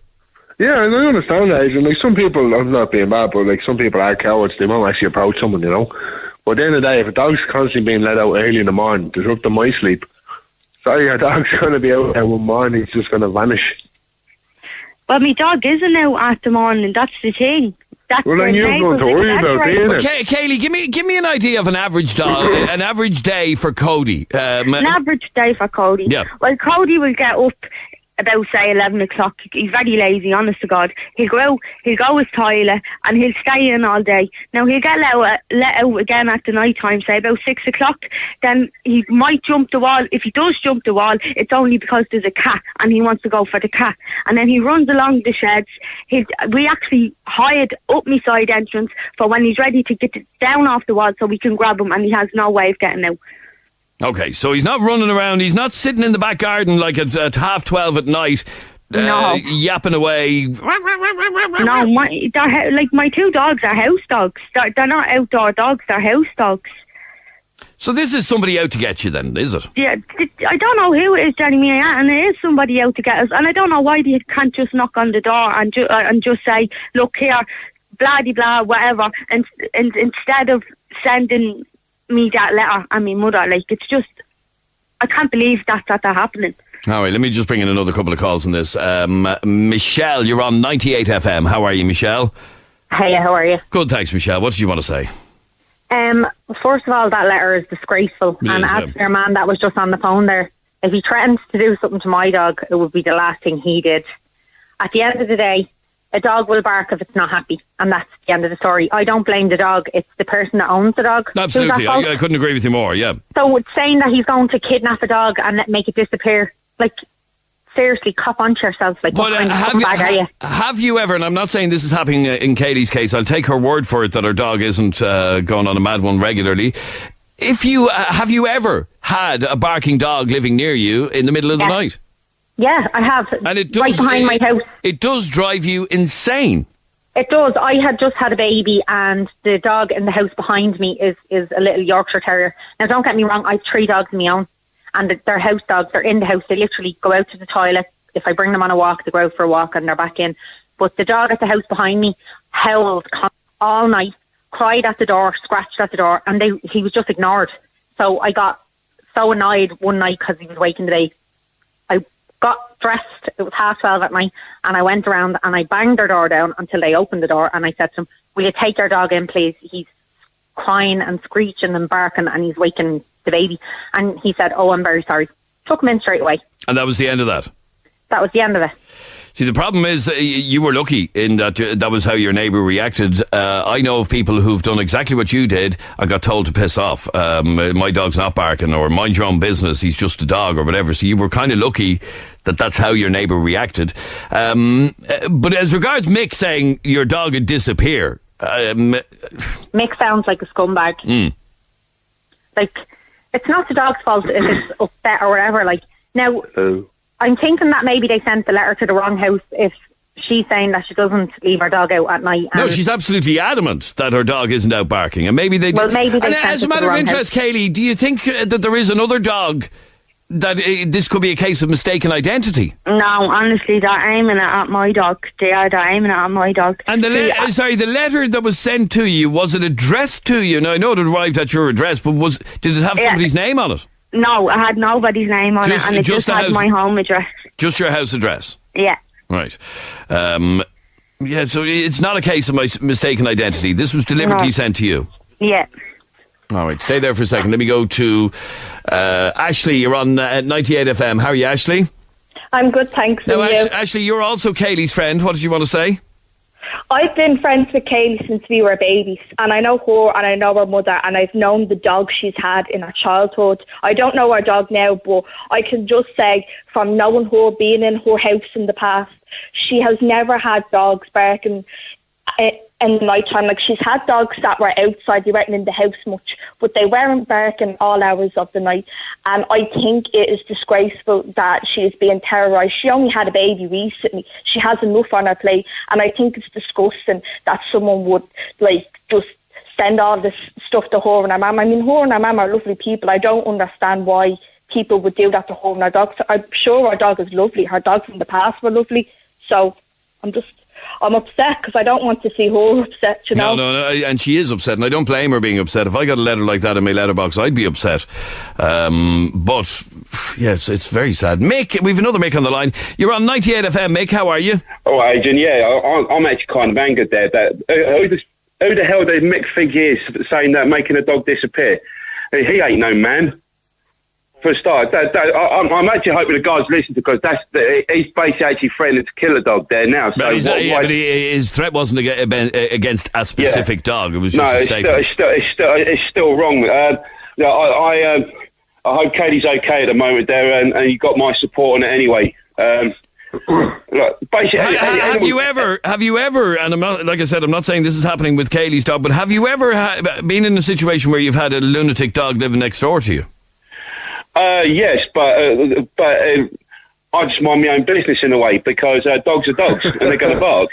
Yeah, and I understand that. And like some people, I'm not being bad, but like some people are cowards. They won't actually approach someone, you know. But at the end of the day, if a dog's constantly being let out early in the morning, disrupting my sleep, sorry, your dog's going to be out there one morning, it's just going to vanish. Well, my dog isn't out at the morning, that's the thing. That's well, then you're going to worry about it, innit? Okay, Kaylee, give me an idea of an average dog, an average day for Cody. An average day for Cody? Yeah. Well, Cody will get up about, say, 11 o'clock. He's very lazy, honest to God. He'll go out, he'll go his toilet, and he'll stay in all day. Now, he'll get let out again at the night time, say about 6 o'clock. Then he might jump the wall. If he does jump the wall, it's only because there's a cat, and he wants to go for the cat. And then he runs along the sheds. We actually hired up my side entrance for when he's ready to get down off the wall so we can grab him, and he has no way of getting out. Okay, so he's not running around, he's not sitting in the back garden like at 12:30 at night, yapping away. No, my two dogs are house dogs. They're not outdoor dogs, they're house dogs. So this is somebody out to get you then, is it? Yeah, I don't know who it is, Jeremy, and it is somebody out to get us, and I don't know why they can't just knock on the door and just say, look here, blah de blah, whatever, and instead of sending me that letter and my mother, like, it's just, I can't believe that's happening. All right, let me just bring in another couple of calls on this. Michelle, you're on 98FM. How are you, Michelle? Hey, how are you? Good, thanks, Michelle. What did you want to say? First of all, that letter is disgraceful. As for your man that was just on the phone there, if he threatens to do something to my dog, it would be the last thing he did. At the end of the day, a dog will bark if it's not happy, and that's the end of the story. I don't blame the dog. It's the person that owns the dog. Absolutely. I couldn't agree with you more, yeah. So it's saying that he's going to kidnap a dog and make it disappear, like, seriously, cop onto yourself. Like, what kind of scumbag are you? Have you ever, and I'm not saying this is happening in Katie's case, I'll take her word for it that her dog isn't going on a mad one regularly. Have you ever had a barking dog living near you in the middle of the night? Yeah, I have. And it does, right behind my house. It does drive you insane. It does. I had just had a baby, and the dog in the house behind me is a little Yorkshire Terrier. Now, don't get me wrong, I have 3 dogs of my own, and they're house dogs. They're in the house. They literally go out to the toilet. If I bring them on a walk, they go out for a walk, and they're back in. But the dog at the house behind me howled all night, cried at the door, scratched at the door, and he was just ignored. So I got so annoyed one night because he was waking the day. I got dressed, it was 12:30 at night, and I went around and I banged their door down until they opened the door, and I said to them, will you take your dog in, please? He's crying and screeching and barking, and he's waking the baby. And he said, oh, I'm very sorry. Took him in straight away. And that was the end of that? That was the end of it. See, the problem is you were lucky in that was how your neighbour reacted. I know of people who've done exactly what you did and got told to piss off. My dog's not barking, or mind your own business, he's just a dog, or whatever. So you were kind of lucky that that's how your neighbour reacted. But as regards Mick saying your dog would disappear... Mick sounds like a scumbag. Like, it's not the dog's fault if it's upset or whatever. Like, now... I'm thinking that maybe they sent the letter to the wrong house if she's saying that she doesn't leave her dog out at night. No, she's absolutely adamant that her dog isn't out barking. And maybe they Well, maybe they sent as a matter of interest, Kaylee, do you think that there is another dog this could be a case of mistaken identity? No, honestly, they're aiming it at my dog. They're aiming it at my dog. And the letter that was sent to you, was it addressed to you? Now, I know it arrived at your address, but did it have somebody's name on it? No, it had nobody's name on it, and it just had my home address. Just your house address? Yeah. Right. Yeah, so it's not a case of my mistaken identity. This was deliberately sent to you? Yeah. All right, stay there for a second. Let me go to Ashley. You're on 98 FM. How are you, Ashley? I'm good, thanks. Now, Ashley, you're also Kaylee's friend. What did you want to say? I've been friends with Kaylee since we were babies, and I know her and I know her mother, and I've known the dog she's had in her childhood. I don't know her dog now, but I can just say from knowing her, being in her house in the past, she has never had dogs barking in the night time. Like, she's had dogs that were outside, they weren't in the house much, but they weren't barking all hours of the night. And I think it is disgraceful that she is being terrorised. She only had a baby recently. She has enough on her plate, and I think it's disgusting that someone would just send all this stuff to her and her mum. I mean, her and her mum are lovely people. I don't understand why people would do that to her and her dog. I'm sure her dog is lovely. Her dogs in the past were lovely. So I'm upset because I don't want to see her upset, you know. No, and she is upset, and I don't blame her being upset. If I got a letter like that in my letterbox, I'd be upset. But, yes, it's very sad. Mick, we've another Mick on the line. You're on 98 FM, Mick. How are you? Oh, Adrian, yeah, I'm actually kind of angered there. Who the hell does Mick think he is saying that, making a dog disappear? He ain't no man. For a start, I'm actually hoping the guys listen, because he's basically actually threatening to kill a dog there now. So but his threat wasn't against a specific dog. It was just a statement. It's still wrong. I hope Katie's okay at the moment there, and you got my support on it anyway. Look, basically, have you ever? And I'm not, like I said, I'm not saying this is happening with Kaylee's dog, but have you ever been in a situation where you've had a lunatic dog living next door to you? Yes, but I just mind my own business in a way, because dogs are dogs and they're going to bark.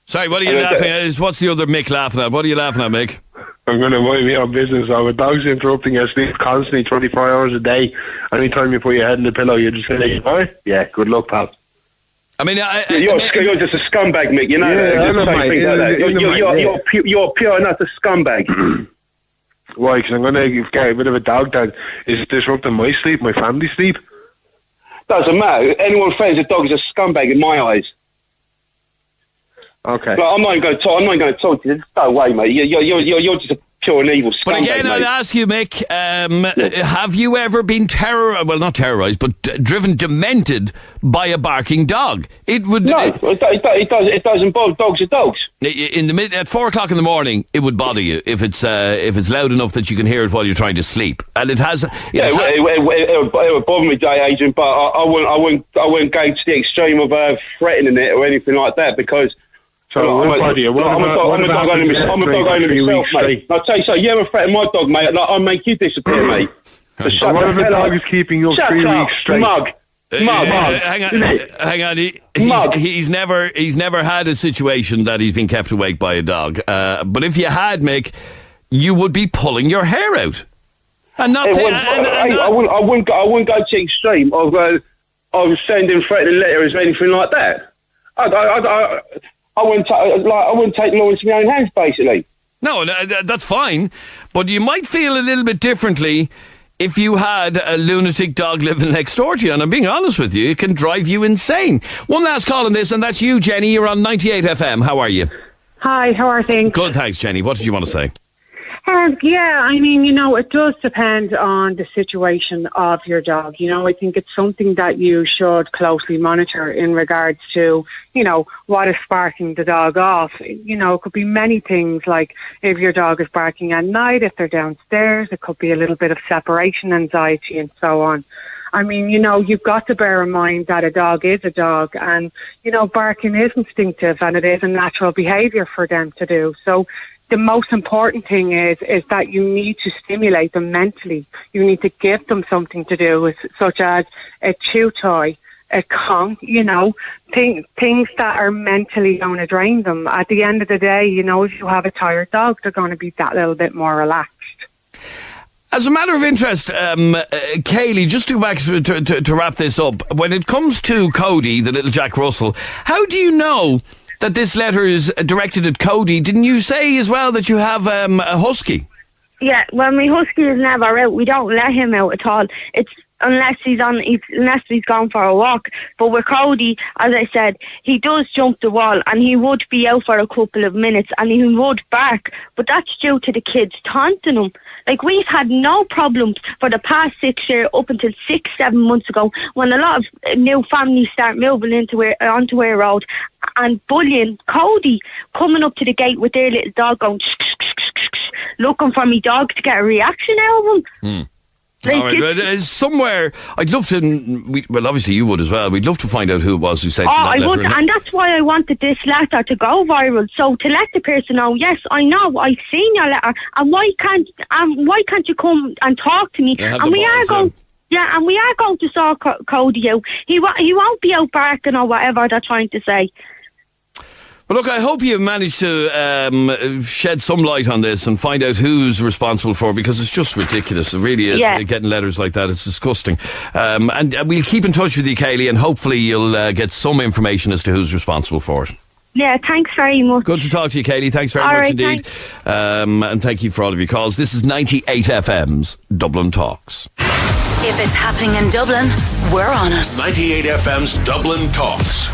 Sorry, what are you laughing at? What's the other Mick laughing at? What are you laughing at, Mick? I'm going to mind my own business. Our dog's interrupting your sleep constantly, 24 hours a day. Anytime you put your head in the pillow, you just say, "All yeah, good luck, pal." I mean, you're just a scumbag, Mick. You know, you're pure enough a scumbag. Why? Because I'm going to get a bit of a dog that is disrupting my sleep, my family's sleep. Doesn't matter. Anyone who threatens a dog is a scumbag in my eyes. Okay. But I'm not going to talk to you. No way, mate. You're just a pure and evil scumbag. But again, I'd ask you, Mick, have you ever been not terrorised, but driven demented by a barking dog? It would. No, it doesn't bother. Dogs are dogs. At 4 o'clock in the morning, it would bother you if it's loud enough that you can hear it while you're trying to sleep, and it has. It would bother me, Adrian, but I wouldn't go to the extreme of threatening it or anything like that, because. I'm a dog owner myself, mate. I'll tell you so. You ever threaten my dog, mate? I'll make you disappear, mate. What if the dog is keeping you up 3 weeks straight? Mug. Hang on. He's never had a situation that he's been kept awake by a dog. But if you had, Mick, you would be pulling your hair out. And not. I wouldn't go to the extreme of sending threatening letters or anything like that. I wouldn't take the law into my own hands, basically. No, that's fine, but you might feel a little bit differently if you had a lunatic dog living next door to you, and I'm being honest with you, it can drive you insane. One last call on this, and that's you, Jenny. You're on 98 FM. How are you? Hi, how are things? Good, thanks, Jenny. What did you want to say? Yeah, I mean, it does depend on the situation of your dog. I think it's something that you should closely monitor in regards to, what is sparking the dog off. It could be many things, like if your dog is barking at night, if they're downstairs, it could be a little bit of separation anxiety and so on. I mean, you've got to bear in mind that a dog is a dog, and, barking is instinctive and it is a natural behaviour for them to do. So, the most important thing is that you need to stimulate them mentally. You need to give them something to do, such as a chew toy, a Kong, things that are mentally going to drain them. At the end of the day, if you have a tired dog, they're going to be that little bit more relaxed. As a matter of interest, Kaylee, just to go back to wrap this up, when it comes to Cody, the little Jack Russell, how do you know that this letter is directed at Cody? Didn't you say as well that you have a husky? Yeah, well, my husky is never out. We don't let him out at all. It's unless he's gone for a walk. But with Cody, as I said, he does jump the wall, and he would be out for a couple of minutes, and he would bark. But that's due to the kids taunting him. Like, we've had no problems for the past 6 years, up until 6-7 months ago, when a lot of new families start moving onto our road and bullying Cody, coming up to the gate with their little dog going looking for me dog to get a reaction out of him. Like, all right, but somewhere, I'd love to, well, obviously you would as well, we'd love to find out who it was who sent you that letter. I would, and that's why I wanted this letter to go viral, so to let the person know, yes, I know, I've seen your letter, and why can't you come and talk to me? And we are going to sort Cody out. He won't be out barking or whatever they're trying to say. Well, look, I hope you've managed to shed some light on this and find out who's responsible for it, because it's just ridiculous. It really is. Yeah. Getting letters like that, it's disgusting. And we'll keep in touch with you, Kaylee, and hopefully you'll get some information as to who's responsible for it. Yeah, thanks very much. Good to talk to you, Kaylee. Thanks very much indeed. And thank you for all of your calls. This is 98FM's Dublin Talks. If it's happening in Dublin, we're on it. 98FM's Dublin Talks.